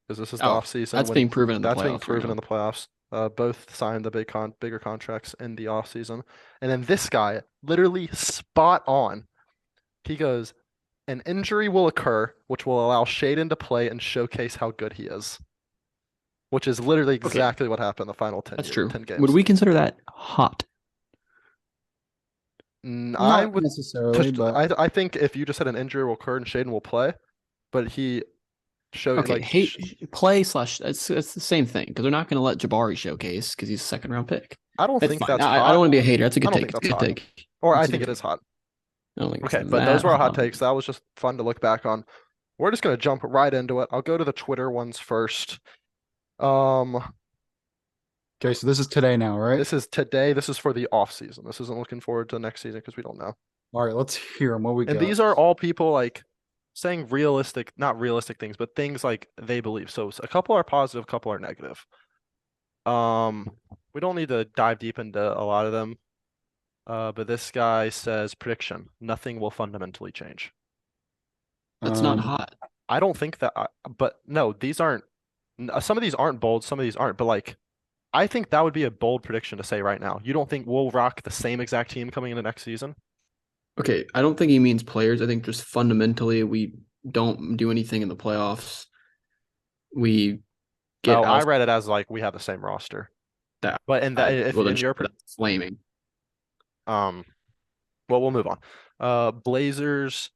Speaker 1: because this is the offseason.
Speaker 2: That's being proven in the playoffs.
Speaker 1: That's being proven
Speaker 2: right
Speaker 1: in the playoffs. Both signed the bigger contracts in the offseason. And then this guy, literally spot on. He goes, "An injury will occur, which will allow Shaden to play and showcase how good he is." Which is literally exactly what happened in the final 10
Speaker 2: That's true.
Speaker 1: 10 games.
Speaker 2: Would we consider that hot?
Speaker 1: I
Speaker 3: not
Speaker 1: would
Speaker 3: necessarily, but
Speaker 1: I think if you just said an injury will occur and Shaden will play, but he showed
Speaker 2: Okay,
Speaker 1: like
Speaker 2: play slash it's the same thing because they're not going to let Jabari showcase because he's a second round pick.
Speaker 1: I don't
Speaker 2: That's
Speaker 1: think
Speaker 2: fine.
Speaker 1: that's
Speaker 2: I
Speaker 1: hot.
Speaker 2: don't want to be a hater. That's a
Speaker 1: I
Speaker 2: good
Speaker 1: don't
Speaker 2: take.
Speaker 1: think
Speaker 2: It's a
Speaker 1: that's
Speaker 2: good
Speaker 1: hot.
Speaker 2: take.
Speaker 1: Or I
Speaker 2: It's a
Speaker 1: think
Speaker 2: good
Speaker 1: it is hot.
Speaker 2: I don't think
Speaker 1: Okay,
Speaker 2: it's
Speaker 1: but those
Speaker 2: that
Speaker 1: were our hot
Speaker 2: hot.
Speaker 1: takes. That was just fun to look back on. We're just gonna jump right into it. I'll go to the Twitter ones first.
Speaker 3: okay, so this is today now, right?
Speaker 1: This is today. This is for the off season. This isn't looking forward to next season because we don't know.
Speaker 3: All right, let's hear them. What we
Speaker 1: And
Speaker 3: got?
Speaker 1: these are all people like saying realistic, not realistic things, but things like they believe. So a couple are positive, a couple are negative. We don't need to dive deep into a lot of them. But this guy says prediction: nothing will fundamentally change.
Speaker 2: That's not hot.
Speaker 1: I don't think that, but no, these aren't. Some of these aren't bold, some of these aren't. But like, I think that would be a bold prediction to say right now. You don't think we'll rock the same exact team coming into next season?
Speaker 2: Okay, I don't think he means players. I think just fundamentally we don't do anything in the playoffs. We get
Speaker 1: Oh, I read it as like we have the same roster.
Speaker 2: that.
Speaker 1: But in that, if
Speaker 2: well, then
Speaker 1: in your
Speaker 2: that's flaming.
Speaker 1: well, we'll move on. Blazers.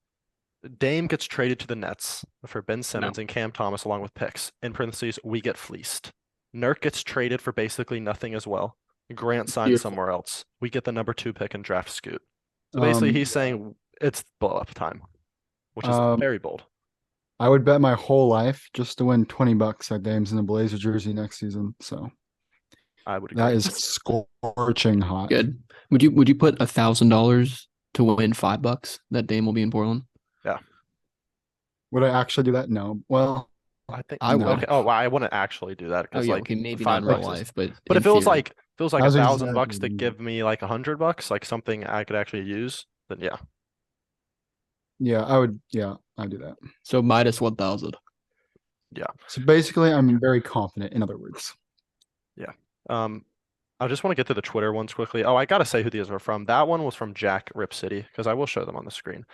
Speaker 1: Dame gets traded to the Nets for Ben Simmons and Cam Thomas along with picks. In parentheses, we get fleeced. Nurk gets traded for basically nothing as well. Grant signs somewhere else. We get the number 2 pick and draft Scoot. So basically, he's saying it's blow up time, which is very bold.
Speaker 3: I would bet my whole life just to win $20 that Dame's in a Blazer jersey next season. So
Speaker 1: I would agree.
Speaker 3: that is scorching hot.
Speaker 2: Good. Would you put $1,000 to win $5 that Dame will be in Portland?
Speaker 1: Yeah.
Speaker 3: Would I actually do that? No. Well,
Speaker 1: I think
Speaker 2: I would.
Speaker 1: Okay. Oh, well, I wouldn't actually do that because
Speaker 2: okay, maybe not in
Speaker 1: $5
Speaker 2: real life, but
Speaker 1: it feels like
Speaker 3: That's
Speaker 1: $1,000 to
Speaker 3: exactly-
Speaker 1: give me like $100, like something I could actually use. Then yeah.
Speaker 3: Yeah, I would. Yeah, I'd do that.
Speaker 2: So minus 1,000.
Speaker 1: Yeah.
Speaker 3: So basically, I'm very confident. In other words.
Speaker 1: Yeah. I just want to get to the Twitter ones quickly. Oh, I gotta say who these are from. That one was from Jack Rip City because I will show them on the screen.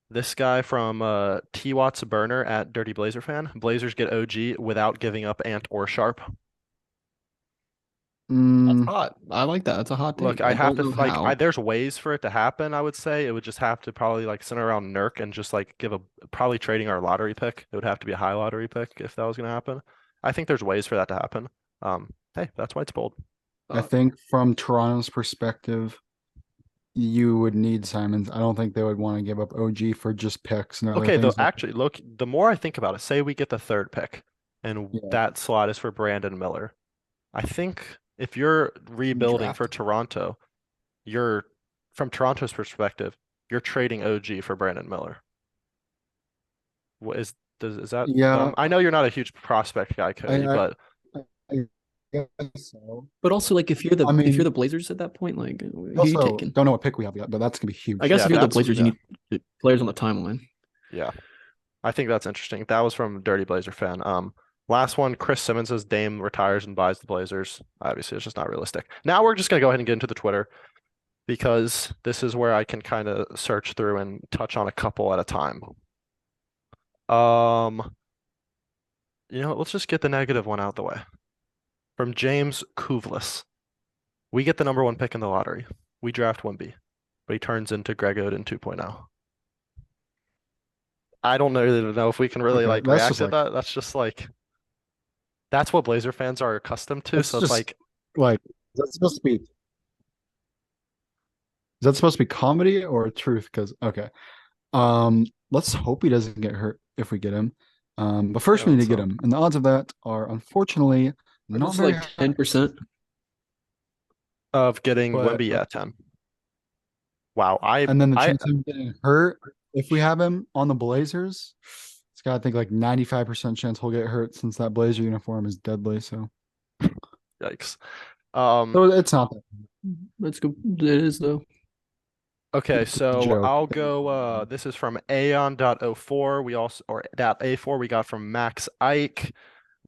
Speaker 1: This guy from T Watts Burner at Dirty Blazer Fan. Blazers get OG without giving up Ant or Sharp.
Speaker 2: That's hot. I like that. That's a hot take.
Speaker 1: Look, I have to like there's ways for it to happen, I would say. It would just have to probably like center around Nurk and just like probably trading our lottery pick. It would have to be a high lottery pick if that was gonna happen. I think there's ways for that to happen. Hey, that's why it's bold.
Speaker 3: I think from Toronto's perspective, you would need Simons. I don't think they would want to give up OG for just picks and other
Speaker 1: Okay, though
Speaker 3: things.
Speaker 1: actually, look, the more I think about it, say we get the 3rd pick and that slot is for Brandon Miller. I think if you're rebuilding for Toronto, you're from Toronto's perspective, you're trading OG for Brandon Miller. What is that?
Speaker 3: Yeah.
Speaker 1: I know you're not a huge prospect guy, Cody, but
Speaker 3: I guess so.
Speaker 2: But also, like, if you're the Blazers at that point, like, who are you
Speaker 3: Also,
Speaker 2: taking?
Speaker 3: don't know what pick we have yet, but that's gonna be huge.
Speaker 2: I guess
Speaker 1: Yeah,
Speaker 2: if you're the
Speaker 1: that's-
Speaker 2: Blazers, you need players on the timeline.
Speaker 1: Yeah, I think that's interesting. That was from Dirty Blazer Fan. Last one, Chris Simmons says Dame retires and buys the Blazers. Obviously, it's just not realistic. Now we're just gonna go ahead and get into the Twitter because this is where I can kind of search through and touch on a couple at a time. Um, let's just get the negative one out the way. From James Kuvlis. We get the number one pick in the lottery. We draft Wemby, but he turns into Greg Oden 2.0. I don't know if we can really
Speaker 3: Okay,
Speaker 1: like
Speaker 3: that's
Speaker 1: react
Speaker 3: just
Speaker 1: to
Speaker 3: like
Speaker 1: that. That's just like that's what Blazer fans are accustomed to.
Speaker 3: that's
Speaker 1: So it's
Speaker 3: just
Speaker 1: like,
Speaker 3: like is that supposed to be comedy or truth? Because okay, let's hope he doesn't get hurt if we get him. But
Speaker 1: yeah,
Speaker 3: first we need to
Speaker 1: let's
Speaker 3: get
Speaker 1: hope.
Speaker 3: him, and the odds of that are unfortunately
Speaker 2: Aren't
Speaker 3: not
Speaker 2: those
Speaker 3: very
Speaker 2: like
Speaker 3: high.
Speaker 2: 10%?
Speaker 1: Of getting
Speaker 3: But
Speaker 1: Wemby at 10. Wow, I
Speaker 3: and then the
Speaker 1: I
Speaker 3: chance of him getting hurt if we have him on the Blazers, it's got to think like 95% chance he'll get hurt since that Blazer uniform is deadly.
Speaker 1: yikes.
Speaker 3: So it's not that
Speaker 2: That's good. It is though.
Speaker 1: Okay, so
Speaker 3: joke.
Speaker 1: I'll go this is from Aeon.04. We also or .A4 we got from Max Ike.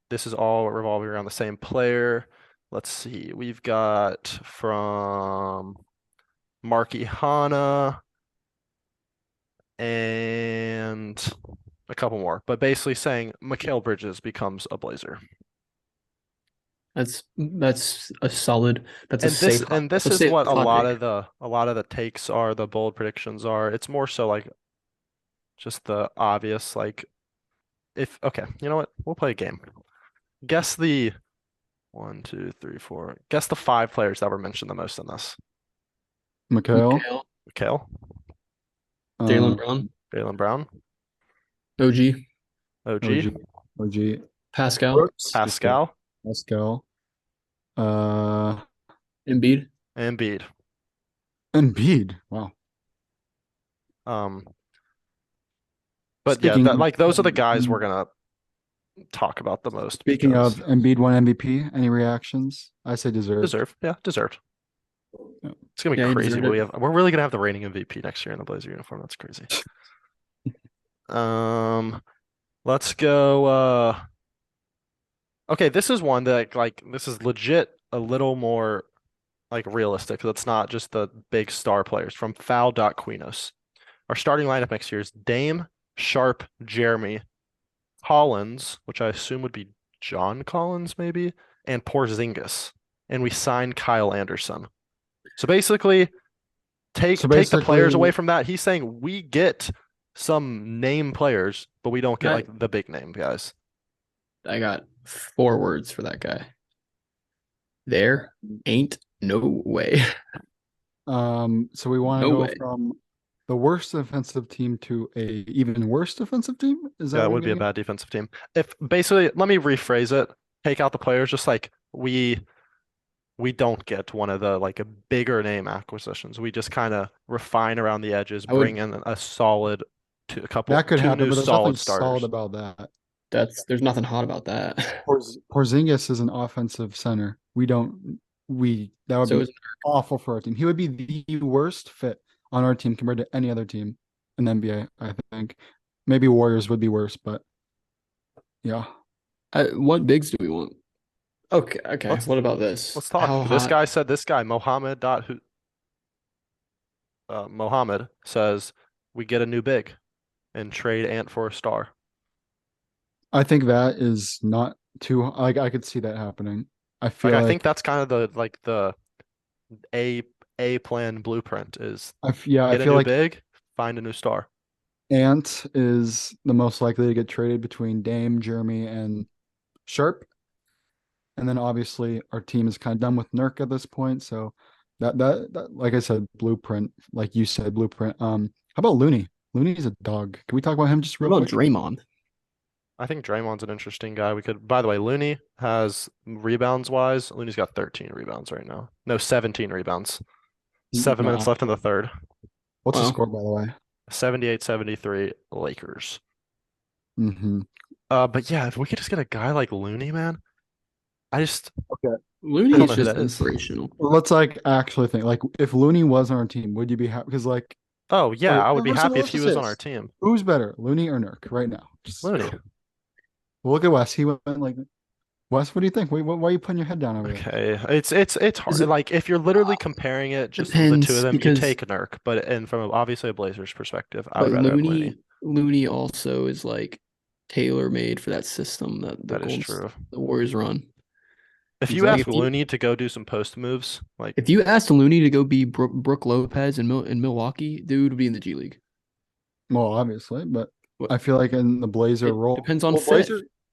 Speaker 1: This is all revolving around the same player. Let's see. We've got from Marky Hana and a couple more, but basically saying Mikal Bridges becomes a Blazer.
Speaker 2: That's a solid. That's a
Speaker 1: And this
Speaker 2: safe.
Speaker 1: and
Speaker 2: That's
Speaker 1: this
Speaker 2: a
Speaker 1: is
Speaker 2: safe
Speaker 1: what
Speaker 2: hot take.
Speaker 1: a lot of the takes are, the bold predictions are. It's more so like just the obvious like if okay, you know what? We'll play a game. Guess the one, two, three, four. Guess the five players that were mentioned the most in this.
Speaker 3: Mikhail,
Speaker 2: Mikal,
Speaker 1: Mikal,
Speaker 2: Jalen
Speaker 3: um,
Speaker 2: Brown,
Speaker 1: Jaylen Brown,
Speaker 2: OG,
Speaker 1: OG,
Speaker 3: OG, OG,
Speaker 2: Pascal,
Speaker 3: Brooks,
Speaker 1: Pascal,
Speaker 3: Pascal, uh,
Speaker 2: Embiid.
Speaker 1: and Embiid.
Speaker 3: Embiid. Wow.
Speaker 1: Um, but yeah,
Speaker 3: Speaking
Speaker 1: that
Speaker 3: of
Speaker 1: like those are the guys we're gonna talk about the most
Speaker 3: speaking of
Speaker 1: because
Speaker 3: Embiid won MVP, any reactions? I say deserved.
Speaker 1: deserved. Yeah, deserved.
Speaker 3: Yeah.
Speaker 1: It's gonna be
Speaker 2: Yeah, he
Speaker 1: crazy.
Speaker 2: deserved it.
Speaker 1: We're really gonna have the reigning MVP next year in the Blazer uniform. That's crazy. Um, let's go. Okay, this is one that like this is legit a little more like realistic. That's not just the big star players from Foul.Quinos. Our starting lineup next year is Dame, Sharp, Jeremy, Collins, which I assume would be John Collins maybe, and Porzingis. And we sign Kyle Anderson. So basically,
Speaker 3: So
Speaker 1: take the players away
Speaker 3: basically,
Speaker 1: from that. He's saying we get some name players, but we don't get
Speaker 2: I,
Speaker 1: like the big name guys.
Speaker 2: I got 4 words for that guy. There ain't no way.
Speaker 3: so we want to
Speaker 2: No
Speaker 3: go
Speaker 2: way.
Speaker 3: from the worst defensive team to a even worse defensive team. Is that
Speaker 1: Yeah, it
Speaker 3: what you're
Speaker 1: would be a
Speaker 3: getting at?
Speaker 1: bad defensive team. If basically, let me rephrase it. Take out the players, just like we don't get one of the like a bigger name acquisitions. We just kind of refine around the edges,
Speaker 2: I
Speaker 1: bring
Speaker 2: would
Speaker 1: in a solid
Speaker 3: That could
Speaker 1: two
Speaker 3: happen,
Speaker 1: new
Speaker 3: but there's nothing
Speaker 1: solid
Speaker 3: solid
Speaker 1: starters.
Speaker 3: about that.
Speaker 2: there's nothing hot about that.
Speaker 3: Porzingis is an offensive center. We don't we that would
Speaker 2: So
Speaker 3: be
Speaker 2: is
Speaker 3: awful for our team. He would be the worst fit on our team compared to any other team in the NBA, I think. Maybe Warriors would be worse, but yeah.
Speaker 2: what bigs do we want? Okay, okay.
Speaker 1: Let's
Speaker 2: What about this?
Speaker 1: let's talk.
Speaker 2: How
Speaker 1: This
Speaker 2: hot?
Speaker 1: guy said this guy Mohammed says we get a new big and trade Ant for a star.
Speaker 3: I think that is not too like I could see that happening. I
Speaker 1: Like
Speaker 3: feel
Speaker 1: I think
Speaker 3: like
Speaker 1: that's kind of the like the a a plan blueprint is
Speaker 3: yeah, I
Speaker 1: get a
Speaker 3: feel
Speaker 1: new
Speaker 3: like
Speaker 1: big, find a new star.
Speaker 3: Ant is the most likely to get traded between Dame, Jeremy, and Sharp. And then obviously our team is kind of done with Nurk at this point. So that like I said, blueprint, like you said, blueprint. How about Looney? Looney's a dog. Can we talk about him just
Speaker 2: What
Speaker 3: real
Speaker 2: about
Speaker 3: quick?
Speaker 2: Draymond?
Speaker 1: I think Draymond's an interesting guy. We could, by the way, Looney has rebounds wise. Looney's got 13 rebounds right now. No, 17 rebounds. 7 minutes
Speaker 3: Wow.
Speaker 1: left in the third.
Speaker 3: What's the
Speaker 2: Wow.
Speaker 3: score, by the way?
Speaker 1: 78-73 Lakers.
Speaker 3: Mm-hmm.
Speaker 1: But yeah, if we could just get a guy like Looney, man, I just
Speaker 3: Okay.
Speaker 1: I
Speaker 2: Looney
Speaker 1: don't
Speaker 2: is
Speaker 1: know who
Speaker 2: just
Speaker 1: that is.
Speaker 2: inspirational.
Speaker 3: Let's like actually think like if Looney was on our team, would you be happy? Because like,
Speaker 1: Oh yeah,
Speaker 3: or
Speaker 1: I would be
Speaker 3: first of
Speaker 1: happy
Speaker 3: all,
Speaker 1: if
Speaker 3: let's
Speaker 1: he
Speaker 3: just say
Speaker 1: was on our
Speaker 3: this:
Speaker 1: team.
Speaker 3: who's better, Looney or Nurk, right now? Just
Speaker 1: Looney.
Speaker 3: Well, look at Wes. He went like Wes. What do you think? Why are you putting your head down over there?
Speaker 1: Okay, it's hard.
Speaker 2: Is it
Speaker 1: Like if you're literally comparing it just of the two of
Speaker 2: depends
Speaker 1: them, you
Speaker 2: because
Speaker 1: take Nurk. But and from obviously a Blazers perspective, I would
Speaker 2: but
Speaker 1: rather have Looney.
Speaker 2: Looney also is like tailor made for that system that
Speaker 1: That is true.
Speaker 2: The Warriors run.
Speaker 1: If you
Speaker 2: Like
Speaker 1: ask Looney to go do some post moves, like
Speaker 2: if you asked Looney to go be Brooke Lopez in Milwaukee, dude would be in the G League.
Speaker 3: Well, obviously, but
Speaker 2: What
Speaker 3: I feel like in the Blazer
Speaker 2: it
Speaker 3: role,
Speaker 2: depends on
Speaker 3: well,
Speaker 2: fit.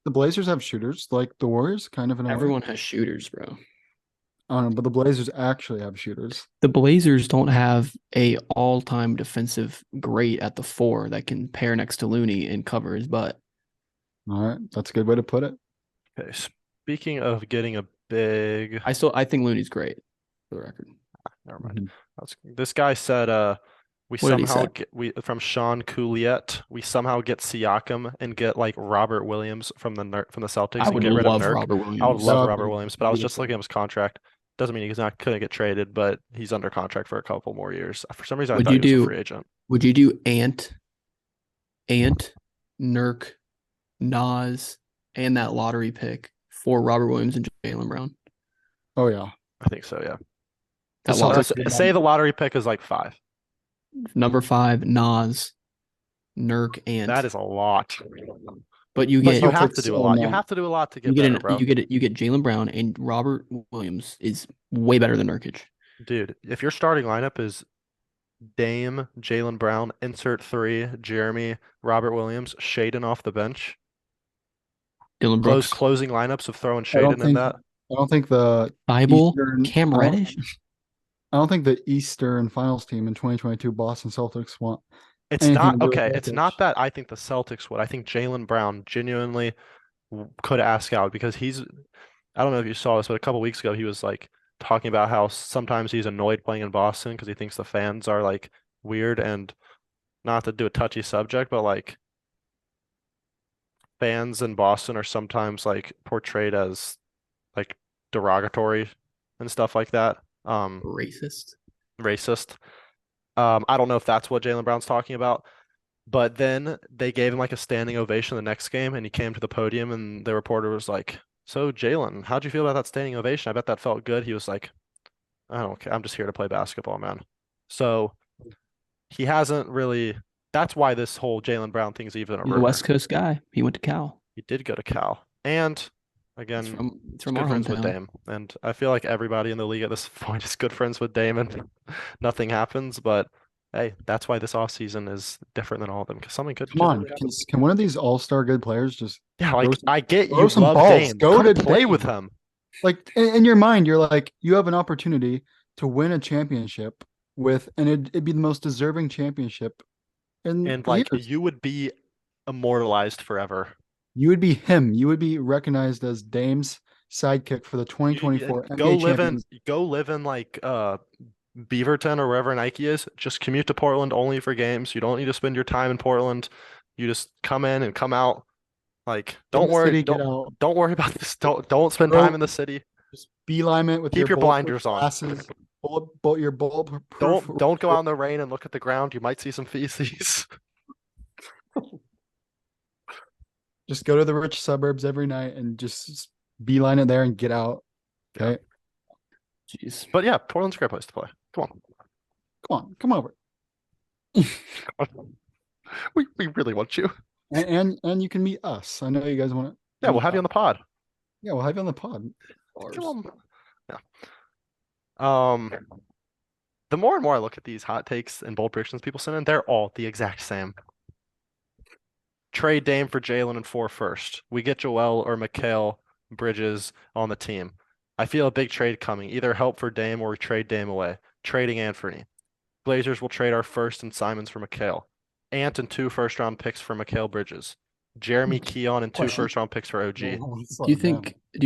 Speaker 3: The Blazers have shooters like the Warriors, kind of in a way.
Speaker 2: Everyone has shooters, bro.
Speaker 3: I don't know, but the Blazers actually have shooters.
Speaker 2: The Blazers don't have a all-time defensive great at the four that can pair next to Looney and cover his butt.
Speaker 3: All right, that's a good way to put it.
Speaker 1: okay, speaking of getting a big,
Speaker 2: I think Looney's great for the record.
Speaker 1: never mind.
Speaker 3: Mhm.
Speaker 1: This guy said, we
Speaker 2: What did he
Speaker 1: somehow
Speaker 2: say?
Speaker 1: get we from Sean Couliet, we somehow get Siakam and get like Robert Williams from the Celtics
Speaker 2: I
Speaker 1: and
Speaker 2: would
Speaker 1: get rid of
Speaker 2: love
Speaker 1: Nurk.
Speaker 2: Robert
Speaker 1: I would
Speaker 2: Williams.
Speaker 1: love
Speaker 3: That'd
Speaker 1: Robert
Speaker 3: be
Speaker 1: Williams, but I was just
Speaker 3: beautiful.
Speaker 1: looking at his contract. Doesn't mean he's not gonna get traded, but he's under contract for a couple more years. For some reason, I
Speaker 2: Would
Speaker 1: thought
Speaker 2: you
Speaker 1: he was a
Speaker 2: do
Speaker 1: free agent.
Speaker 2: would you do Ant, Nurk, Nas, and that lottery pick for Robert Williams and Jalen Brown?
Speaker 3: Oh yeah,
Speaker 1: I think so, yeah.
Speaker 2: That
Speaker 3: So
Speaker 2: lot
Speaker 3: that's good.
Speaker 1: Say the lottery pick is like 5.
Speaker 2: number 5, Nas, Nurk,
Speaker 1: That
Speaker 2: Ant.
Speaker 1: is a lot.
Speaker 2: But you
Speaker 1: But
Speaker 2: get
Speaker 1: you have
Speaker 3: Celtics
Speaker 1: to do a
Speaker 3: still
Speaker 1: lot. You
Speaker 3: not.
Speaker 1: have to do a lot to get better, bro.
Speaker 2: you get Jalen Brown and Robert Williams is way better than Nurkic.
Speaker 1: Dude, if your starting lineup is Dame, Jalen Brown, insert 3, Jeremy, Robert Williams, Shaden off the bench,
Speaker 2: Dylan
Speaker 1: those
Speaker 2: Brooks,
Speaker 1: closing lineups of throwing
Speaker 3: I don't
Speaker 1: Shaden in
Speaker 3: think
Speaker 1: that,
Speaker 3: I don't think the
Speaker 2: Bible,
Speaker 3: Eastern
Speaker 2: Cam Reddish.
Speaker 3: I don't think the Eastern Finals team in 2022 Boston Celtics want
Speaker 1: it's
Speaker 3: anything to
Speaker 1: not
Speaker 3: do with
Speaker 1: okay. It's
Speaker 3: Jokic.
Speaker 1: not that I think the Celtics would. I think Jalen Brown genuinely could ask out because I don't know if you saw this, but a couple weeks ago he was like talking about how sometimes he's annoyed playing in Boston because he thinks the fans are like weird and not to do a touchy subject, but like fans in Boston are sometimes like portrayed as like derogatory and stuff like that.
Speaker 2: Racist.
Speaker 1: Racist. I don't know if that's what Jalen Brown's talking about, but then they gave him like a standing ovation the next game, and he came to the podium, and the reporter was like, "So Jalen, how'd you feel about that standing ovation? I bet that felt good." He was like, "I don't care. I'm just here to play basketball, man." So he hasn't really. That's why this whole Jalen Brown thing is even a
Speaker 2: He's a
Speaker 1: rumor.
Speaker 2: West Coast guy. He went to Cal.
Speaker 1: He did go to Cal, and
Speaker 2: It's
Speaker 1: again,
Speaker 2: it's
Speaker 1: he's
Speaker 2: from
Speaker 1: good
Speaker 2: our
Speaker 1: friends with
Speaker 2: hometown.
Speaker 1: Dame, and I feel like everybody in the league at this point is good friends with Dame, and nothing happens. But hey, that's why this offseason is different than all of them, because something could
Speaker 3: Come on,
Speaker 1: genuinely happen.
Speaker 3: can one of these all-star good players just
Speaker 1: Yeah,
Speaker 3: throw
Speaker 1: like
Speaker 3: some,
Speaker 1: I get
Speaker 3: throw
Speaker 1: you
Speaker 3: some
Speaker 1: love
Speaker 3: balls?
Speaker 1: Dame.
Speaker 3: Go
Speaker 1: Come
Speaker 3: to
Speaker 1: play with
Speaker 3: Dame.
Speaker 1: him.
Speaker 3: Like in your mind, you're like you have an opportunity to win a championship with, and it'd be the most deserving championship in
Speaker 1: And like
Speaker 3: years.
Speaker 1: you would be immortalized forever.
Speaker 3: You would be him. You would be recognized as Dame's sidekick for the
Speaker 1: And
Speaker 3: 2024 NBA champions.
Speaker 1: go live in like Beaverton or wherever Nike is. Just commute to Portland only for games. You don't need to spend your time in Portland. You just come in and come out. Like
Speaker 3: In the city, get out.
Speaker 1: don't worry about this. Don't spend time
Speaker 3: Bro,
Speaker 1: in the city.
Speaker 3: just beeline it with
Speaker 1: Keep
Speaker 3: your
Speaker 1: your
Speaker 3: bulletproof
Speaker 1: blinders on.
Speaker 3: glasses, your bulletproof.
Speaker 1: Don't go out in the rain and look at the ground. You might see some feces.
Speaker 3: Just go to the rich suburbs every night and just beeline it there and get out. Okay,
Speaker 2: Jeez.
Speaker 1: But yeah, Portland's a great place to play.
Speaker 3: come over.
Speaker 1: We really want you.
Speaker 3: And you can meet us. I know you guys want to.
Speaker 1: Yeah, we'll have you on the pod.
Speaker 3: Yeah, we'll have you on the pod.
Speaker 1: Come on. Yeah. Um, the more and more I look at these hot takes and bold predictions people send in, they're all the exact same. Trade Dame for Jalen and 4 first. We get Joel or Mikal Bridges on the team. I feel a big trade coming. Either help for Dame or we trade Dame away. Trading Anthony. Blazers will trade our first and Simons for Mikal. Ant and 2 first-round picks for Mikal Bridges. Jeremy Keon and 2
Speaker 3: Question.
Speaker 1: first-round picks for OG.
Speaker 2: Do you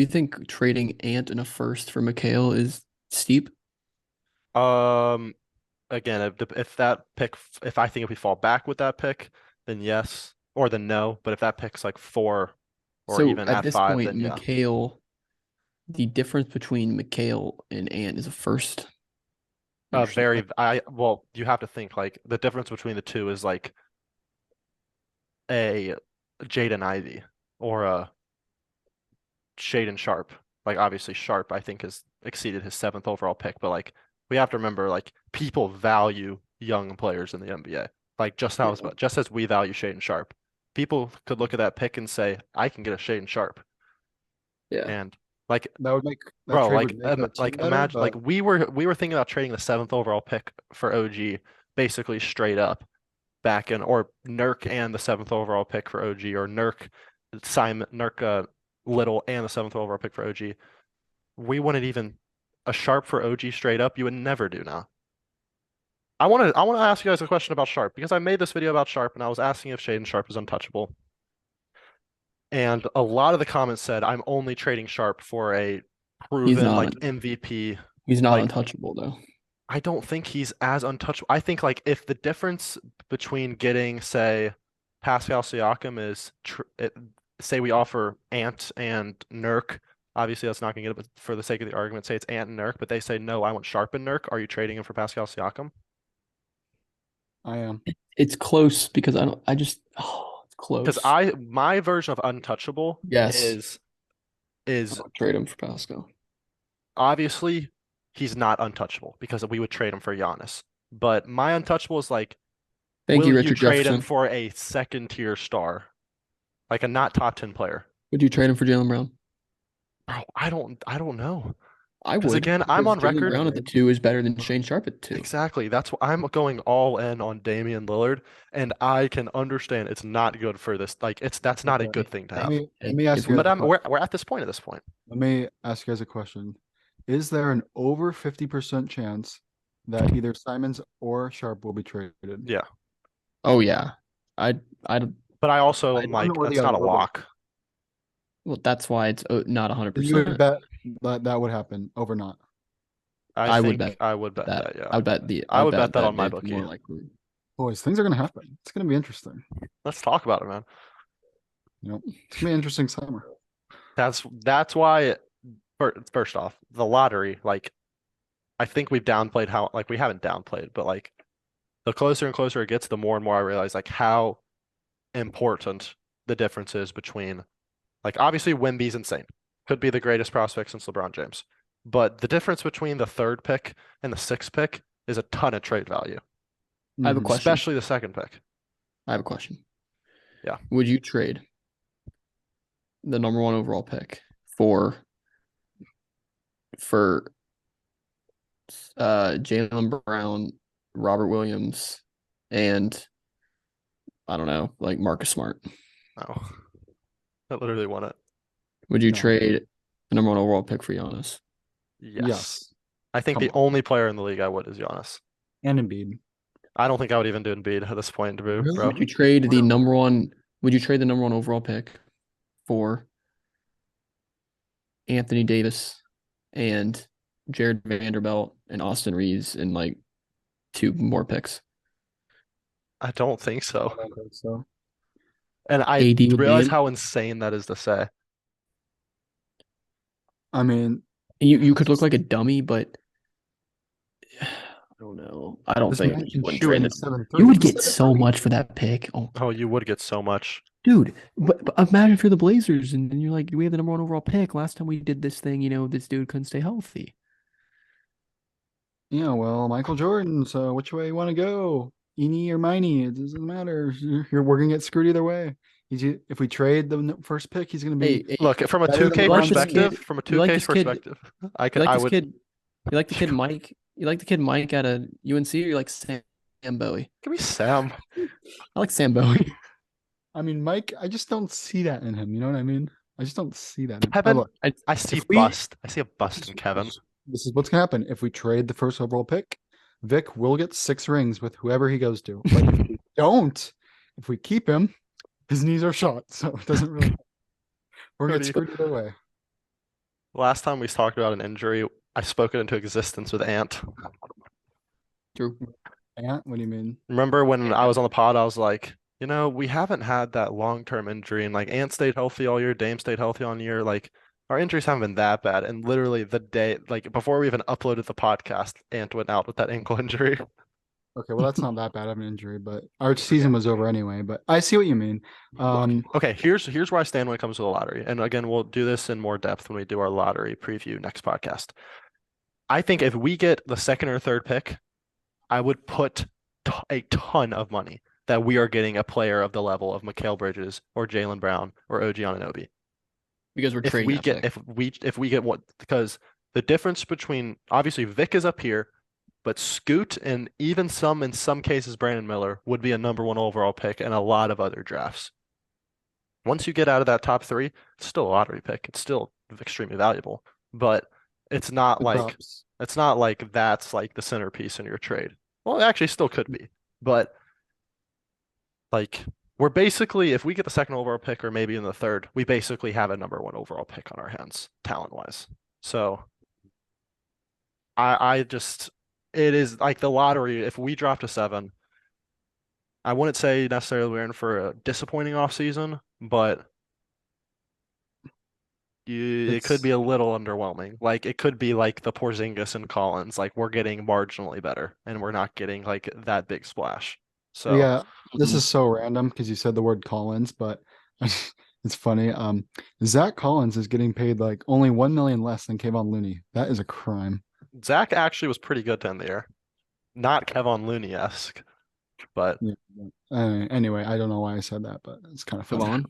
Speaker 2: think trading Ant and a first for Mikal is steep?
Speaker 1: Again, if that pick, if I think if we fall back with that pick, then yes, or then no. But if that pick's like 4 or
Speaker 2: So
Speaker 1: even
Speaker 2: at
Speaker 1: at
Speaker 2: this
Speaker 1: 5,
Speaker 2: point,
Speaker 1: then yeah.
Speaker 2: Mikal, the difference between Mikal and Ant is a first.
Speaker 1: Well, you have to think like the difference between the two is like a Jaden Ivey. or Shaden Sharp. Like obviously Sharp, I think, has exceeded his seventh overall pick, but like we have to remember, like people value young players in the NBA. Like just as we value Shaden Sharp, people could look at that pick and say, I can get a Shaden Sharp.
Speaker 2: Yeah.
Speaker 1: And like,
Speaker 3: That would make that
Speaker 1: bro,
Speaker 3: trade would make our team
Speaker 1: like
Speaker 3: better,
Speaker 1: imagine, like
Speaker 3: but
Speaker 1: we were thinking about trading the seventh overall pick for OG, basically straight up back in, or Nurk and the seventh overall pick for OG, or Nurk Little and the seventh overall pick for OG. We wouldn't even a Sharp for OG straight up. You would never do now. I want to ask you guys a question about Sharp because I made this video about Sharp and I was asking if Shaden Sharp is untouchable. And a lot of the comments said I'm only trading Sharp for a
Speaker 2: He's
Speaker 1: proven
Speaker 2: not.
Speaker 1: like MVP.
Speaker 2: He's not
Speaker 1: Like
Speaker 2: untouchable though.
Speaker 1: I don't think he's as untouchable. I think like if the difference between getting, say, Pascal Siakam is say we offer Ant and Nurk. Obviously, that's not going to get it, but for the sake of the argument, say it's Ant and Nurk, but they say no, I want Sharp and Nurk. Are you trading him for Pascal Siakam?
Speaker 3: I am.
Speaker 2: It's close because I don't. I just. Oh, it's
Speaker 1: Because
Speaker 2: close.
Speaker 1: my version of untouchable
Speaker 2: Yes.
Speaker 1: is
Speaker 2: I'll trade him for Pascal.
Speaker 1: obviously he's not untouchable because we would trade him for Giannis. But my untouchable is like,
Speaker 2: Thank
Speaker 1: will
Speaker 2: you,
Speaker 1: you
Speaker 2: Richard
Speaker 1: trade him
Speaker 2: Jefferson.
Speaker 1: for a second tier star, like a not top 10 player?
Speaker 2: Would you trade him for Jaylen Brown?
Speaker 1: Bro, I don't know.
Speaker 2: I
Speaker 1: Because
Speaker 2: would,
Speaker 1: again, I'm
Speaker 2: because
Speaker 1: on
Speaker 2: Jaylen
Speaker 1: record.
Speaker 2: Brown at the 2 is better than Shane Sharp at 2.
Speaker 1: Exactly. That's why I'm going all in on Damian Lillard, and I can understand it's not good for this. Like that's not a
Speaker 3: Okay.
Speaker 1: good thing to
Speaker 3: Let
Speaker 1: have.
Speaker 3: me let me ask
Speaker 2: If
Speaker 3: you
Speaker 1: But
Speaker 3: guys a question.
Speaker 1: we're at this point at this point.
Speaker 3: Let me ask you guys a question. Is there an over 50% chance that either Simons or Sharp will be traded?
Speaker 1: Yeah.
Speaker 2: Oh yeah, I I
Speaker 1: But I also am
Speaker 3: One
Speaker 1: like,
Speaker 3: or the
Speaker 1: that's not a
Speaker 3: other.
Speaker 1: lock.
Speaker 2: well that's why it's not
Speaker 3: Then you would
Speaker 2: 100%.
Speaker 3: bet that would happen over not.
Speaker 2: I would bet
Speaker 1: I would bet
Speaker 2: that.
Speaker 1: that, yeah.
Speaker 2: I would bet the. I
Speaker 1: I
Speaker 2: would
Speaker 1: would bet
Speaker 2: bet
Speaker 1: that on
Speaker 2: that
Speaker 1: my
Speaker 2: it's
Speaker 1: bookie.
Speaker 2: more likely.
Speaker 3: Boys, things are gonna happen. It's gonna be interesting.
Speaker 1: Let's talk about it, man.
Speaker 3: It's gonna be an interesting summer.
Speaker 1: That's why first off, the lottery, like I think we've downplayed how, like we haven't downplayed, but like the closer and closer it gets, the more and more I realize like how important the difference is between, like obviously Wemby's insane. Could be the greatest prospect since LeBron James. But the difference between the third pick and the sixth pick is a ton of trade value,
Speaker 2: I have a
Speaker 3: Mhm.
Speaker 2: question.
Speaker 1: especially the second pick.
Speaker 2: I have a question.
Speaker 1: Yeah.
Speaker 2: Would you trade the number 1 overall pick for Jaylen Brown, Robert Williams, and I don't know, like Marcus Smart?
Speaker 1: No, I literally won it.
Speaker 2: Would you
Speaker 3: No.
Speaker 2: trade the number 1 overall pick for Giannis?
Speaker 1: Yes. I think
Speaker 3: Come
Speaker 1: the
Speaker 3: on.
Speaker 1: only player in the league I would is Giannis.
Speaker 3: And Embiid.
Speaker 1: I don't think I would even do Embiid at this point, bro.
Speaker 3: Really?
Speaker 2: Would you trade the number 1? Would you trade the number 1 overall pick for Anthony Davis and Jared Vanderbilt and Austin Reeves and like 2 more picks?
Speaker 1: I don't think
Speaker 3: I
Speaker 1: so.
Speaker 3: don't think so.
Speaker 1: And I
Speaker 2: AD would be
Speaker 1: realize
Speaker 2: in.
Speaker 1: how insane that is to say.
Speaker 3: I mean,
Speaker 2: You could look like a dummy, but I don't know. I don't
Speaker 3: this
Speaker 2: think
Speaker 3: man
Speaker 2: you
Speaker 3: can
Speaker 2: wouldn't
Speaker 3: shoot
Speaker 2: trade
Speaker 3: in
Speaker 2: it.
Speaker 3: 7
Speaker 2: You would
Speaker 3: threes.
Speaker 2: get so much for that pick. Oh,
Speaker 1: Oh, you would get so much.
Speaker 2: dude. But imagine if you're the Blazers and you're like, we have the number 1 overall pick. Last time we did this thing, this dude couldn't stay healthy.
Speaker 3: Yeah, well, Michael Jordan, so which way you want to go? Eeny or Miney, it doesn't matter. We're gonna get screwed either way. If we trade the first pick, he's gonna be
Speaker 2: Hey,
Speaker 1: Look, from a
Speaker 3: better than
Speaker 1: 2K
Speaker 2: you like
Speaker 3: LeBron
Speaker 2: this
Speaker 3: James.
Speaker 2: kid?
Speaker 1: from a
Speaker 2: You like
Speaker 1: 2K
Speaker 2: this kid?
Speaker 1: perspective,
Speaker 2: You
Speaker 1: I
Speaker 2: like this
Speaker 1: would.
Speaker 2: kid? You like the kid Mike? You like the kid Mike out of UNC, or you like Sam Bowie?
Speaker 1: Give me Sam.
Speaker 2: I like Sam Bowie.
Speaker 3: I mean, Mike, I just don't see that in him. You know what I mean? I just don't see that in him.
Speaker 1: Kevin,
Speaker 3: look,
Speaker 1: I see
Speaker 3: if we-
Speaker 1: bust. I see a bust in Kevin.
Speaker 3: this is what's gonna happen. If we trade the first overall pick, Vic will get 6 rings with whoever he goes to. But if we don't, if we keep him, his knees are shot. So it doesn't really we're gonna get
Speaker 1: Cody.
Speaker 3: screwed either way.
Speaker 1: Last time we talked about an injury, I spoke it into existence with Ant.
Speaker 2: True.
Speaker 3: Ant, what do you mean?
Speaker 1: Remember when I
Speaker 2: Yeah.
Speaker 1: was on the pod, I was like, we haven't had that long-term injury, and like Ant stayed healthy all year, Dame stayed healthy all year. Like our injuries haven't been that bad. And literally the day, like before we even uploaded the podcast, Ant went out with that ankle injury.
Speaker 3: Okay, well that's not that bad of an injury, but our season was over anyway. But I see what you mean.
Speaker 1: Look, okay, here's where I stand when it comes to the lottery. And again, we'll do this in more depth when we do our lottery preview next podcast. I think if we get the second or third pick, I would put a ton of money that we are getting a player of the level of Mikal Bridges or Jaylen Brown or OG Anunoby.
Speaker 2: Because we're
Speaker 1: If
Speaker 2: trading
Speaker 1: we
Speaker 2: that
Speaker 1: get
Speaker 2: pick.
Speaker 1: if we get what because the difference between obviously Vic is up here, but Scoot and even some in some cases Brandon Miller would be a number 1 overall pick in a lot of other drafts. Once you get out of that top three, it's still a lottery pick. It's still extremely valuable, but it's not
Speaker 3: The
Speaker 1: like
Speaker 3: props.
Speaker 1: it's not like that's like the centerpiece in your trade. Well, it actually still could be, but like we're basically if we get the second overall pick or maybe in the third, we basically have a number 1 overall pick on our hands, talent-wise. So I just it is like the lottery. If we drop to 7, I wouldn't say necessarily we're in for a disappointing offseason, but it could
Speaker 3: It's
Speaker 1: be a little underwhelming. Like it could be like the Porzingis and Collins. Like we're getting marginally better, and we're not getting like that big splash. So
Speaker 3: yeah, this is so random because you said the word Collins, but it's funny. Zach Collins is getting paid like only 1 million less than Kayvon Looney. That is a crime.
Speaker 1: Zach actually was pretty good to end the year. Not Kevon Looney-esque, but
Speaker 3: Yeah. Anyway, I don't know why I said that, but it's kind of
Speaker 2: Come
Speaker 3: funny.
Speaker 2: on.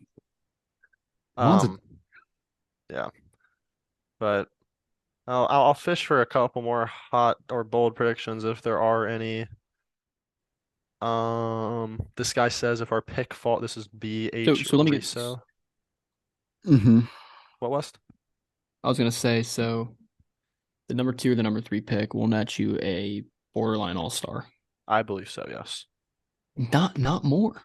Speaker 3: Lon's a
Speaker 1: um, yeah. But I'll fish for a couple more hot or bold predictions if there are any. This guy says if our pick fall, this is
Speaker 2: So
Speaker 1: BH
Speaker 2: so let me get
Speaker 1: Riso.
Speaker 3: hmm
Speaker 1: What West?
Speaker 2: I was gonna say, so the number 2 or the number 3 pick will net you a borderline all-star.
Speaker 1: I believe so, yes.
Speaker 2: Not more.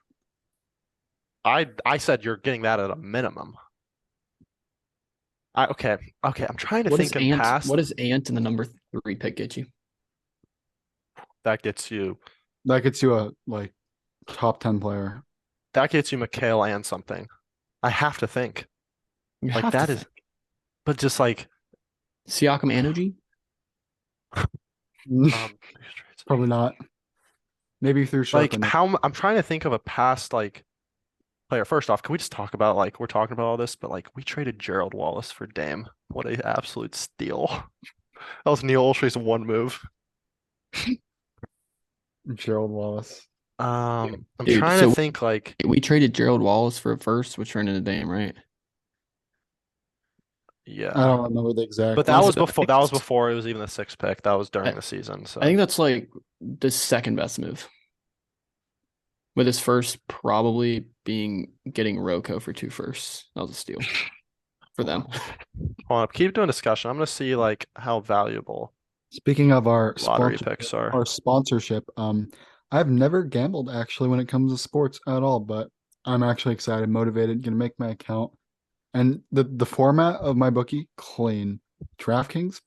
Speaker 1: I said you're getting that at a minimum. Okay. I'm trying to think in
Speaker 2: What
Speaker 1: past
Speaker 2: does Ant in the number 3 pick get you?
Speaker 1: that gets you
Speaker 3: That gets you a like top 10 player.
Speaker 1: that gets you McHale and something. I have to think.
Speaker 2: You
Speaker 1: Like
Speaker 2: have to
Speaker 1: that is
Speaker 2: think.
Speaker 1: but just like
Speaker 2: Siakam energy?
Speaker 1: um
Speaker 3: Probably not. Maybe through
Speaker 1: like
Speaker 3: Sharpen.
Speaker 1: how I'm trying to think of a past like player. First off, can we just talk about like we're talking about all this, but like we traded Gerald Wallace for Dame. What a absolute steal. That was Neil Olshey's one move.
Speaker 3: Gerald Wallace.
Speaker 1: I'm
Speaker 2: Dude,
Speaker 1: trying to
Speaker 2: so
Speaker 1: think like
Speaker 2: we traded Gerald Wallace for a first, which turned into Dame, right?
Speaker 3: I
Speaker 1: yeah.
Speaker 3: don't remember the
Speaker 1: But
Speaker 3: exact.
Speaker 1: that
Speaker 2: Honestly,
Speaker 1: was before it was even the sixth pick. That was during
Speaker 2: I,
Speaker 1: the season.
Speaker 2: I
Speaker 1: So
Speaker 2: think that's like the second best move. With his first probably being getting Roko for 2 firsts. That was a steal for them.
Speaker 1: hold on, keep doing discussion. I'm gonna see like how valuable
Speaker 3: Speaking of
Speaker 1: lottery picks are.
Speaker 3: our sponsorship, I've never gambled actually when it comes to sports at all, but I'm actually excited, motivated, gonna make my account. And the format of my bookie, clean. DraftKings,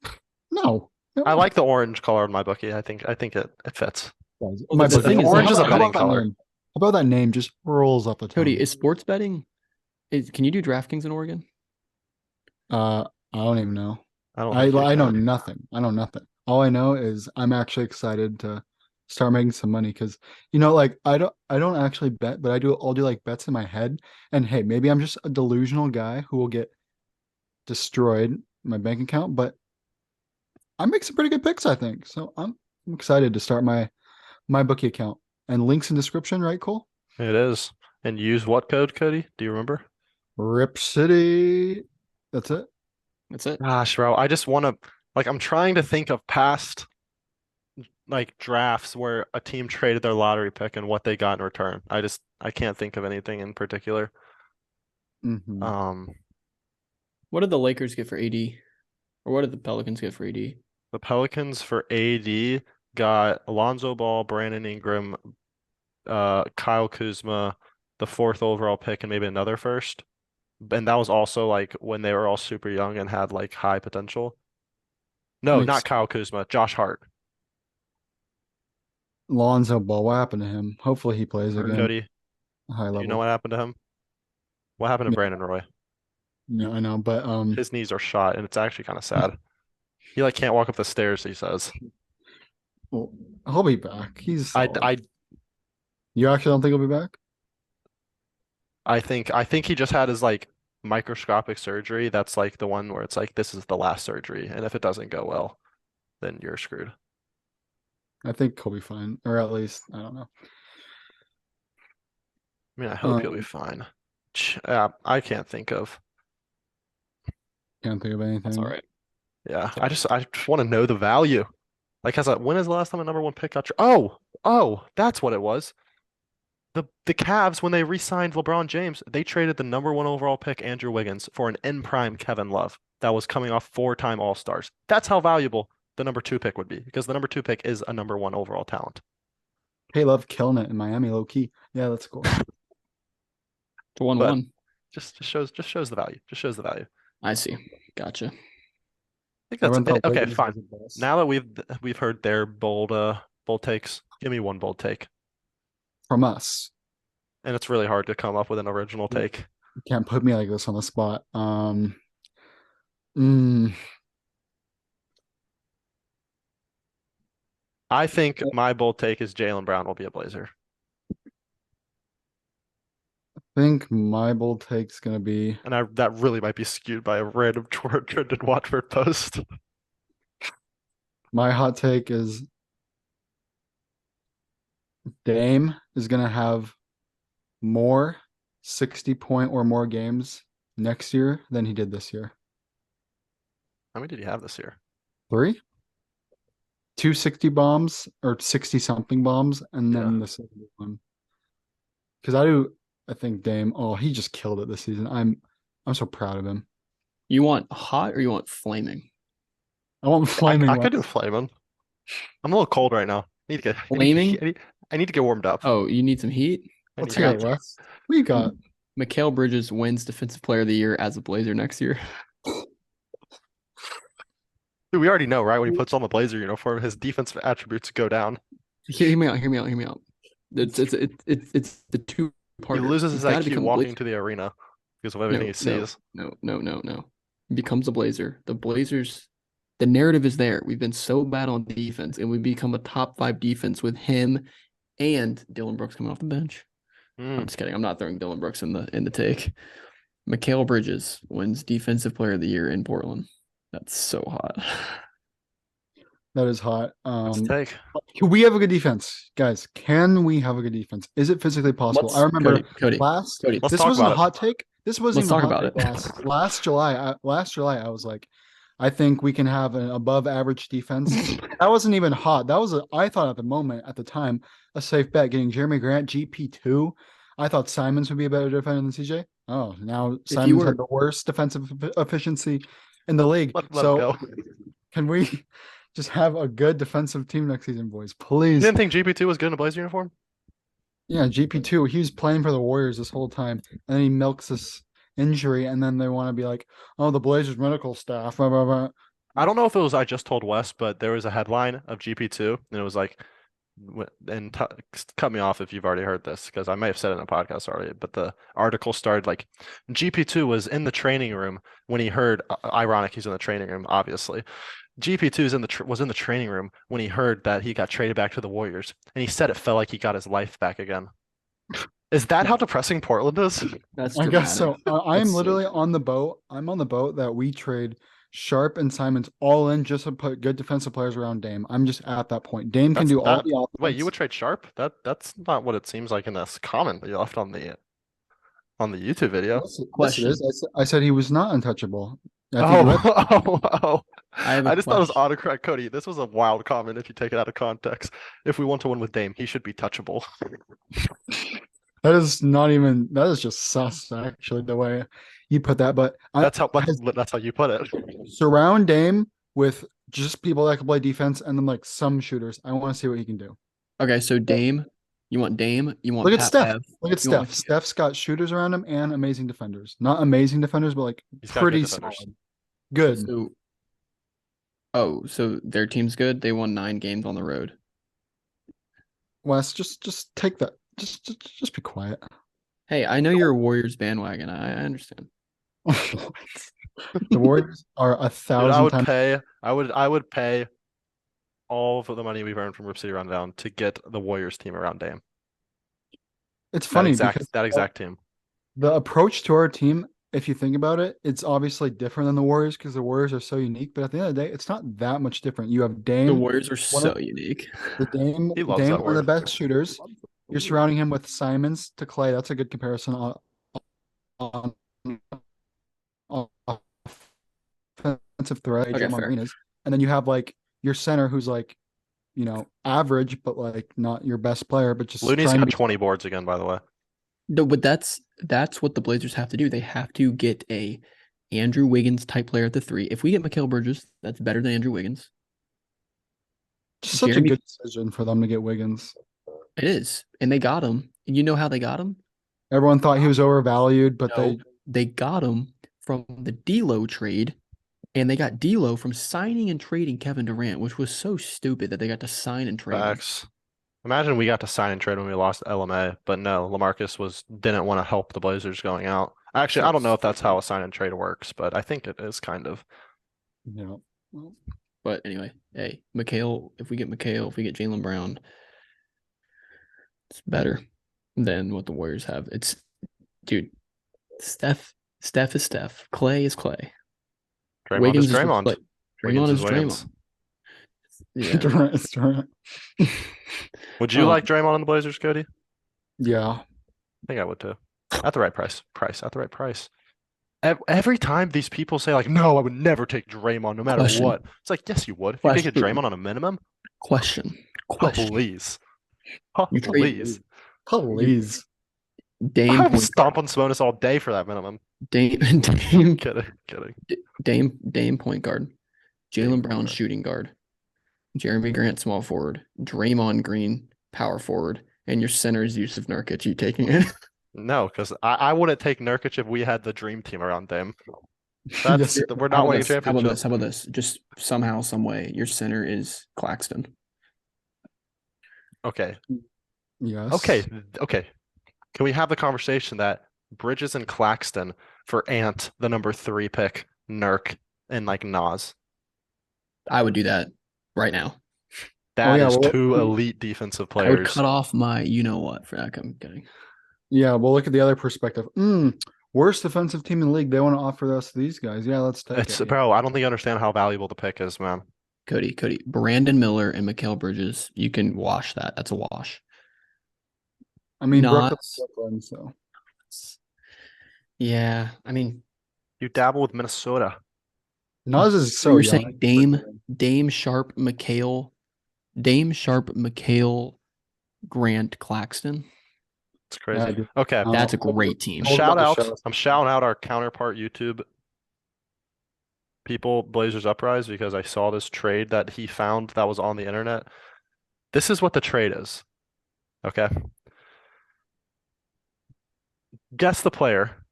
Speaker 3: no, no
Speaker 1: I
Speaker 3: way.
Speaker 1: like the orange color in my bookie. I think it fits.
Speaker 3: Guys,
Speaker 2: Well,
Speaker 3: my
Speaker 2: the
Speaker 3: bookie.
Speaker 2: thing is
Speaker 1: Orange is
Speaker 2: that
Speaker 1: a
Speaker 3: How
Speaker 1: betting
Speaker 3: about that
Speaker 1: color.
Speaker 3: name? How about that name? Just rolls off the
Speaker 2: Cody,
Speaker 3: tongue.
Speaker 2: is sports betting can you do DraftKings in Oregon?
Speaker 3: I don't even know.
Speaker 1: I don't
Speaker 3: I
Speaker 1: think you
Speaker 3: I know
Speaker 1: can.
Speaker 3: nothing. I know nothing. All I know is I'm actually excited to start making some money because like I don't actually bet, but I'll do like bets in my head. And hey, maybe I'm just a delusional guy who will get destroyed my bank account, but I make some pretty good picks, I think. So I'm excited to start my bookie account. And links in description, right, Cole?
Speaker 1: It is. And use what code, Cody? Do you remember?
Speaker 3: Rip City. That's it.
Speaker 2: That's it.
Speaker 1: Gosh, bro, I just want to like I'm trying to think of past like drafts where a team traded their lottery pick and what they got in return. I can't think of anything in particular.
Speaker 3: hmm
Speaker 1: Um,
Speaker 2: What did the Lakers get for AD? Or what did the Pelicans get for AD?
Speaker 1: the Pelicans for AD got Alonzo Ball, Brandon Ingram, Kyle Kuzma, the fourth overall pick, and maybe another first. And that was also like when they were all super young and had like high potential. No, not
Speaker 3: Makes
Speaker 1: Kyle Kuzma, Josh Hart.
Speaker 3: Lonzo Ball. What happened to him? Hopefully he plays
Speaker 2: Hurt.
Speaker 3: again,
Speaker 1: Cody,
Speaker 3: high
Speaker 1: do you know
Speaker 3: level.
Speaker 1: what happened to him? What happened to
Speaker 3: Yeah,
Speaker 1: Brandon Roy?
Speaker 3: yeah, I know, but
Speaker 1: His knees are shot, and it's actually kind of sad. He like can't walk up the stairs, he says.
Speaker 3: Well, he'll be back. He's
Speaker 1: I,
Speaker 3: solid.
Speaker 1: I,
Speaker 3: You actually don't think he'll be back?
Speaker 1: I think he just had his like microscopic surgery. That's like the one where it's like this is the last surgery, and if it doesn't go well, then you're screwed.
Speaker 3: I think he'll be fine, or at least I don't know.
Speaker 1: I mean, I hope he'll be
Speaker 3: Um,
Speaker 1: fine. I can't think of.
Speaker 3: can't think of
Speaker 2: That's all
Speaker 3: anything.
Speaker 2: right.
Speaker 1: Yeah, I just want to know the value. Like, when is the last time a number one pick got? Oh, that's what it was. The Cavs, when they re-signed LeBron James, they traded the number one overall pick Andrew Wiggins for an in prime Kevin Love that was coming off four-time All-Stars. That's how valuable the number two pick would be because the number two pick is a number one overall talent.
Speaker 3: Hey, Love killing it in Miami, low key. Yeah, that's cool.
Speaker 2: To 1
Speaker 1: But
Speaker 2: 1.
Speaker 1: just shows the value. Just shows the value.
Speaker 2: I see. Gotcha.
Speaker 1: I think that's
Speaker 3: Everyone thought
Speaker 1: okay.
Speaker 3: Wiggins
Speaker 1: Fine.
Speaker 3: was the best.
Speaker 1: Now that we've heard their bold takes, give me one bold take,
Speaker 3: From us.
Speaker 1: and it's really hard to come up with an original take.
Speaker 3: You can't put me like this on the spot. Mm,
Speaker 1: I think my bold take is Jaylen Brown will be a Blazer.
Speaker 3: I think my bold take's gonna be
Speaker 1: And that really might be skewed by a random trended Watford post.
Speaker 3: my hot take is Dame is gonna have more 60-point or more games next year than he did this year.
Speaker 1: How many did he have this year?
Speaker 3: 3? 260 bombs or 60 something bombs, and then
Speaker 1: Yeah.
Speaker 3: the 71. Because I think Dame, oh, he just killed it this season. I'm so proud of him.
Speaker 2: You want hot or you want flaming?
Speaker 3: I want flaming.
Speaker 1: I could do
Speaker 3: West.
Speaker 1: flaming. I'm a little cold right now. I need to get
Speaker 2: Flaming?
Speaker 1: I need to get warmed up.
Speaker 2: Oh, you need some heat?
Speaker 1: I
Speaker 3: Let's
Speaker 1: need
Speaker 3: hear
Speaker 1: to
Speaker 3: it,
Speaker 1: get-
Speaker 3: Wes. What you got?
Speaker 2: Mikal Bridges wins Defensive Player of the Year as a Blazer next year.
Speaker 1: Dude, we already know, right? When he puts on the Blazer uniform, his defensive attributes go down.
Speaker 2: Hear me out. Hear me out. Hear me out. It's the two
Speaker 1: He
Speaker 2: parter.
Speaker 1: loses
Speaker 2: He's
Speaker 1: his
Speaker 2: got to
Speaker 1: IQ
Speaker 2: become a
Speaker 1: walking
Speaker 2: Blazer.
Speaker 1: into the arena because of everything he sees.
Speaker 2: No. He becomes a Blazer. The Blazers, the narrative is there. We've been so bad on defense, and we become a top 5 defense with him and Dylan Brooks coming off the bench. I'm just kidding. I'm not throwing Dylan Brooks in the take. Mikal Bridges wins Defensive Player of the Year in Portland. That's so hot.
Speaker 3: That is hot.
Speaker 1: That's a take.
Speaker 3: Can we have a good defense, guys? Can we have a good defense? Is it physically possible? I remember
Speaker 2: Cody.
Speaker 3: last.
Speaker 1: Let's
Speaker 3: This
Speaker 1: talk
Speaker 3: wasn't
Speaker 1: about
Speaker 3: a
Speaker 1: it.
Speaker 3: hot take. This wasn't
Speaker 2: Let's
Speaker 3: even a
Speaker 2: talk
Speaker 3: hot
Speaker 2: about
Speaker 3: take
Speaker 2: it.
Speaker 3: last July. Last July, I was like, I think we can have an above average defense. That wasn't even hot. That was I thought at the moment, at the time, a safe bet getting Jeremy Grant GP2. I thought Simons would be a better defender than CJ. Oh, now Simons had the worst defensive efficiency in the league.
Speaker 1: Let him
Speaker 3: So
Speaker 1: go.
Speaker 3: can we just have a good defensive team next season, boys?
Speaker 1: You
Speaker 3: Please.
Speaker 1: didn't think GP2 was good in a Blazer uniform?
Speaker 3: Yeah, GP2. He was playing for the Warriors this whole time, and then he milks this injury, and then they want to be like, "Oh, the Blazers medical staff." Blah, blah, blah.
Speaker 1: I don't know if it was I just told Wes, but there was a headline of GP2, and it was like, and cut me off if you've already heard this because I may have said it in a podcast already. But the article started like GP2 was in the training room when he heard. Ironic, he's in the training room, obviously. GP2 was in the training room when he heard that he got traded back to the Warriors, and he said it felt like he got his life back again. Is that how depressing Portland is?
Speaker 2: That's
Speaker 3: I guess so.
Speaker 2: dramatic.
Speaker 3: I am
Speaker 2: That's
Speaker 3: literally
Speaker 2: so-
Speaker 3: on the boat. I'm on the boat that we trade Sharp and Simons all in just to put good defensive players around Dame. I'm just at that point. Dame can
Speaker 1: That's
Speaker 3: do all
Speaker 1: that.
Speaker 3: the offense.
Speaker 1: Wait, you would trade Sharp? That's not what it seems like in this comment that you left on the YouTube video.
Speaker 3: Yes, it
Speaker 2: Question.
Speaker 3: is. I said he was not untouchable. I think you read
Speaker 1: Oh.
Speaker 2: I have
Speaker 1: I
Speaker 2: a
Speaker 1: just thought it was
Speaker 2: question.
Speaker 1: autocorrect, Cody. This was a wild comment if you take it out of context. If we want to win with Dame, he should be touchable.
Speaker 3: that is not even that is just sus actually the way you put that. But
Speaker 1: That's how you put it.
Speaker 3: surround Dame with just people that can play defense and then like some shooters. I want to see what he can do.
Speaker 2: Okay, so Dame, you want Dame, you want
Speaker 3: Look at
Speaker 2: Pat
Speaker 3: Steph.
Speaker 2: Bev.
Speaker 3: Look at
Speaker 2: You want-
Speaker 3: Steph. Steph's got shooters around him and amazing defenders. Not amazing defenders, but like
Speaker 1: He's got
Speaker 3: pretty
Speaker 1: good defenders.
Speaker 3: solid. Good.
Speaker 2: So their team's good. They won 9 games on the road.
Speaker 3: Wes, just take that. Just be quiet.
Speaker 2: Hey, I know you're a Warriors bandwagon. I understand.
Speaker 3: The Warriors are
Speaker 1: Dude,
Speaker 3: 1,000 times.
Speaker 1: I would pay all of the money we've earned from Rip City Rundown to get the Warriors team around Dame.
Speaker 3: It's funny because
Speaker 1: That exact team.
Speaker 3: the approach to our team, if you think about it, it's obviously different than the Warriors because the Warriors are so unique. But at the end of the day, it's not that much different. You have
Speaker 2: The
Speaker 3: Dame,
Speaker 2: Warriors are
Speaker 3: one
Speaker 2: so
Speaker 3: of
Speaker 2: unique.
Speaker 3: the Dame,
Speaker 1: He loves
Speaker 3: Dame,
Speaker 1: that
Speaker 3: one of the
Speaker 1: word.
Speaker 3: best shooters. You're surrounding him with Simons to Clay. That's a good comparison on offensive threat.
Speaker 2: Okay,
Speaker 3: Draymond
Speaker 2: fair.
Speaker 3: Green is, and then you have like your center who's like, average, but like not your best player, but just
Speaker 1: Looney's
Speaker 3: trying to
Speaker 1: got
Speaker 3: be.
Speaker 1: 20 boards again, by the way.
Speaker 2: No, but that's what the Blazers have to do. They have to get a Andrew Wiggins type player at the 3. If we get Mikal Bridges, that's better than Andrew Wiggins.
Speaker 3: Just such a
Speaker 2: Jeremy,
Speaker 3: good decision for them to get Wiggins.
Speaker 2: it is, and they got him. And you know how they got him?
Speaker 3: Everyone thought he was overvalued, but
Speaker 2: No, they got him from the D'Lo trade, and they got D'Lo from signing and trading Kevin Durant, which was so stupid that they got to sign and trade him.
Speaker 1: Facts. Imagine we got to sign and trade when we lost LMA, but no, LaMarcus didn't want to help the Blazers going out. Actually, I don't know if that's how a sign and trade works, but I think it is kind of.
Speaker 3: Well,
Speaker 2: But anyway, hey, Mikal, if we get Jaylen Brown, it's better than what the Warriors have. It's, dude, Steph is Steph. Clay is Clay.
Speaker 1: Draymond
Speaker 2: Wiggins
Speaker 1: is Draymond.
Speaker 2: Clay.
Speaker 1: Wiggins
Speaker 2: Draymond
Speaker 1: is
Speaker 2: is
Speaker 1: Wiggins.
Speaker 2: Draymond. Yeah.
Speaker 3: Durant is Durant.
Speaker 1: Would you like Draymond on the Blazers, Cody?
Speaker 3: Yeah.
Speaker 1: I think I would too. At the right price. At the right price. Every time these people say like, no, I would never take Draymond no matter
Speaker 2: Question.
Speaker 1: what. It's like, yes, you would. If you could get
Speaker 2: Question.
Speaker 1: Draymond on a minimum,
Speaker 2: Question.
Speaker 1: please.
Speaker 2: You trade
Speaker 1: Please.
Speaker 3: Please.
Speaker 2: Dame
Speaker 1: I would
Speaker 2: point
Speaker 1: stomp on Sabonis all day for that minimum.
Speaker 2: Dame
Speaker 1: Kidding.
Speaker 2: point guard. Jaylen Brown shooting guard. Jeremy Grant small forward. Draymond Green power forward. And your center is Yusuf Nurkic. You taking it?
Speaker 1: No, because I wouldn't take Nurkic if we had the dream team around Dame. That's
Speaker 3: Yes.
Speaker 1: we're not winning
Speaker 2: How about
Speaker 1: championships.
Speaker 2: this? Just somehow, some way, your center is Claxton.
Speaker 1: Okay.
Speaker 3: Yes.
Speaker 1: Okay. Can we have the conversation that Bridges and Claxton for Ant, the number 3 pick, Nurk, and like Nas?
Speaker 2: I would do that right now.
Speaker 1: That is
Speaker 3: well,
Speaker 1: 2 elite defensive
Speaker 2: I would
Speaker 1: players.
Speaker 2: cut off my you know what for that. I'm kidding.
Speaker 3: Yeah, we'll look at the other perspective. Worst defensive team in the league. They want to offer us these guys. Yeah, let's take it.
Speaker 1: Bro, I don't think you understand how valuable the pick is, man.
Speaker 2: Cody, Brandon Miller and Mikal Bridges. You can wash that. That's a wash.
Speaker 3: I mean,
Speaker 2: Nas.
Speaker 3: Brooklyn, so.
Speaker 2: Yeah, I mean,
Speaker 1: You dabble with Minnesota.
Speaker 3: Nas is so
Speaker 2: you're
Speaker 3: young.
Speaker 2: saying Dame Sharp, Mikal, Grant, Claxton.
Speaker 1: It's crazy.
Speaker 3: dude.
Speaker 1: Okay.
Speaker 2: That's a great team.
Speaker 3: Hold
Speaker 1: Shout
Speaker 3: up the
Speaker 1: out.
Speaker 3: show.
Speaker 1: I'm shouting out our counterpart YouTube people, Blazers Uprise, because I saw this trade that he found that was on the internet. This is what the trade is. Okay. Guess the player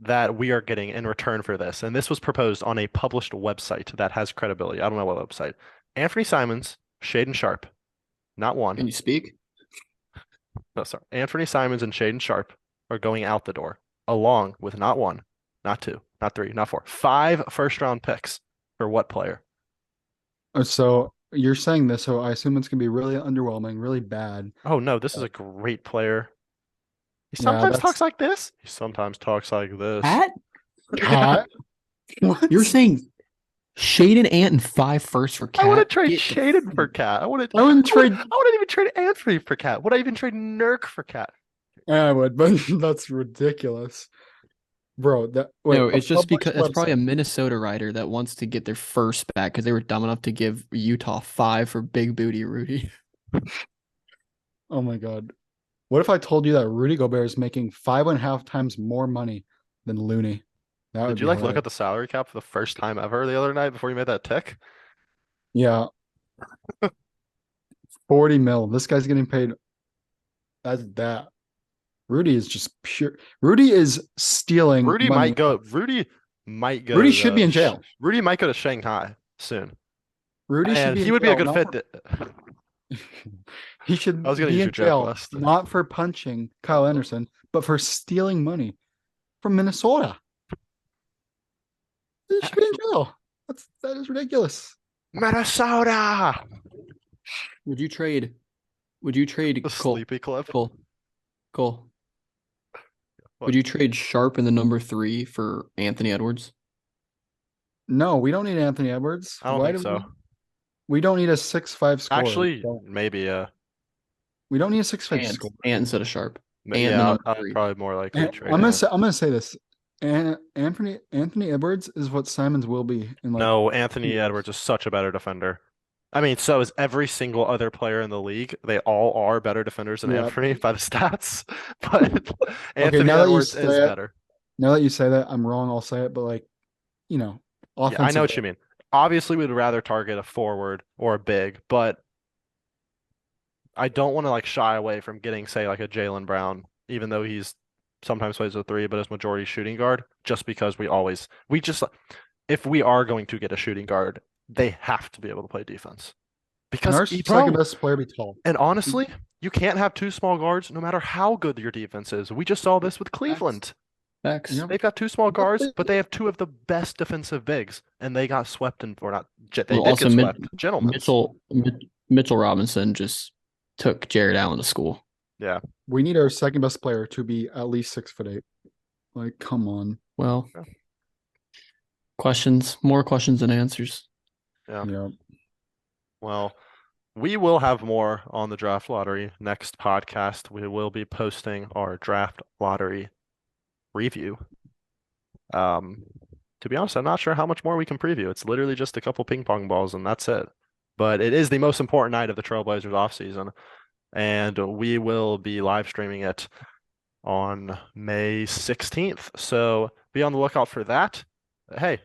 Speaker 1: that we are getting in return for this. And this was proposed on a published website that has credibility. I don't know what website. Anthony Simons, Shaden Sharp. Not one.
Speaker 2: Can you speak?
Speaker 1: No, sorry. Anthony Simons and Shaden Sharp are going out the door, along with not 1, not 2, not 3, not 4, 5 first-round picks for what player?
Speaker 3: So you're saying this, so I assume it's gonna be really underwhelming, really bad.
Speaker 1: Oh no, this is a great player. He
Speaker 3: Yeah,
Speaker 1: sometimes
Speaker 3: that's-
Speaker 1: talks like this. He sometimes talks like this.
Speaker 3: Cat? What?
Speaker 2: You're saying Shaden Ant and 5 firsts for Cat?
Speaker 1: I want to trade
Speaker 2: Get the
Speaker 1: Shaden for Cat. I wouldn't
Speaker 3: trade.
Speaker 1: I wouldn't even trade Anthony for Cat. Would I even trade Nurk for Cat?
Speaker 3: I would, but that's ridiculous, bro.
Speaker 2: No, it's just
Speaker 3: published
Speaker 2: because it's probably a
Speaker 3: website.
Speaker 2: Minnesota writer that wants to get their first back because they were dumb enough to give Utah 5 for Big Booty Rudy.
Speaker 3: Oh my god, what if I told you that Rudy Gobert is making 5.5 times more money than Looney? That would
Speaker 1: Did you
Speaker 3: be
Speaker 1: look at
Speaker 3: hilarious.
Speaker 1: the salary cap for the first time ever the other night before you made that tick?
Speaker 3: Yeah, 40 mil. This guy's getting paid. That's that. Rudy is just pure. Rudy is stealing.
Speaker 1: Rudy
Speaker 3: money.
Speaker 1: might go. Rudy might go.
Speaker 3: Rudy should be in jail.
Speaker 1: Rudy might go to Shanghai soon.
Speaker 3: Rudy should
Speaker 1: And
Speaker 3: be.
Speaker 1: he
Speaker 3: in
Speaker 1: would be a
Speaker 3: jail,
Speaker 1: good
Speaker 3: not
Speaker 1: fit.
Speaker 3: He should
Speaker 1: I was gonna
Speaker 3: be
Speaker 1: use
Speaker 3: in
Speaker 1: your joke,
Speaker 3: jail,
Speaker 1: West.
Speaker 3: not for punching Kyle Anderson, but for stealing money from Minnesota. He should be in jail. That is ridiculous.
Speaker 1: Minnesota.
Speaker 2: Would you trade? Would you trade
Speaker 1: The sleepy clip.
Speaker 2: Cole?
Speaker 1: What?
Speaker 2: Would you trade Sharp in the number 3 for Anthony Edwards?
Speaker 3: No, we don't need Anthony Edwards.
Speaker 1: I don't
Speaker 3: Why
Speaker 1: think
Speaker 3: do
Speaker 1: so.
Speaker 3: we don't need a 6'5" scorer.
Speaker 1: Actually, maybe
Speaker 3: We don't need a 6'5"
Speaker 2: Ant,
Speaker 3: scorer.
Speaker 2: Ant instead of Sharp. Ant in the
Speaker 1: yeah,
Speaker 2: number
Speaker 1: I'd
Speaker 2: 3.
Speaker 1: probably more likely
Speaker 3: And
Speaker 1: trade
Speaker 3: I'm
Speaker 1: Ant.
Speaker 3: gonna say this. And Anthony Edwards is what Simons will be in like
Speaker 1: No,
Speaker 3: 2
Speaker 1: Anthony
Speaker 3: years.
Speaker 1: Edwards is such a better defender. I mean, so is every single other player in the league. They all are better defenders than
Speaker 3: Yeah.
Speaker 1: Anthony by the stats, but
Speaker 3: Okay,
Speaker 1: Anthony Edwards is better.
Speaker 3: now that you say that, I'm wrong. I'll say it, but like, you know,
Speaker 1: Yeah, I know
Speaker 3: offensive.
Speaker 1: what you mean. Obviously, we'd rather target a forward or a big, but I don't want to like shy away from getting, say, like a Jaylen Brown, even though he's sometimes plays a three, but his majority shooting guard, just because we just if we are going to get a shooting guard, they have to be able to play defense.
Speaker 3: Can
Speaker 1: Because
Speaker 3: our
Speaker 1: bro,
Speaker 3: second best player be tall?
Speaker 1: and honestly, you can't have two small guards no matter how good your defense is. We just saw this with Cleveland.
Speaker 2: Facts.
Speaker 3: Yeah.
Speaker 1: They've got two small guards, but they have two of the best defensive bigs, and they got swept in, or not, they
Speaker 2: Well,
Speaker 1: did
Speaker 2: also
Speaker 1: get swept. Gentlemen.
Speaker 2: Mitchell Robinson just took Jared Allen to school.
Speaker 1: Yeah.
Speaker 3: We need our second best player to be at least 6'8". Like, come on.
Speaker 2: Well,
Speaker 1: Yeah.
Speaker 2: more questions than answers.
Speaker 1: Yeah.
Speaker 3: Yeah.
Speaker 1: Well, we will have more on the draft lottery next podcast. We will be posting our draft lottery review. To be honest, I'm not sure how much more we can preview. It's literally just a couple ping pong balls and that's it. But it is the most important night of the Trailblazers offseason, and we will be live streaming it on May 16th. So be on the lookout for that. Hey,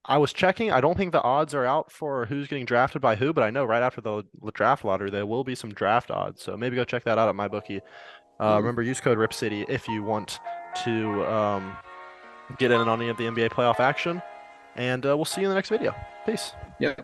Speaker 1: I was checking. I don't think the odds are out for who's getting drafted by who, but I know right after the draft lottery, there will be some draft odds. So maybe go check that out at my bookie. Remember, use code RIPCITY if you want to get in on any of the NBA playoff action. And we'll see you in the next video. Peace.
Speaker 2: Yeah.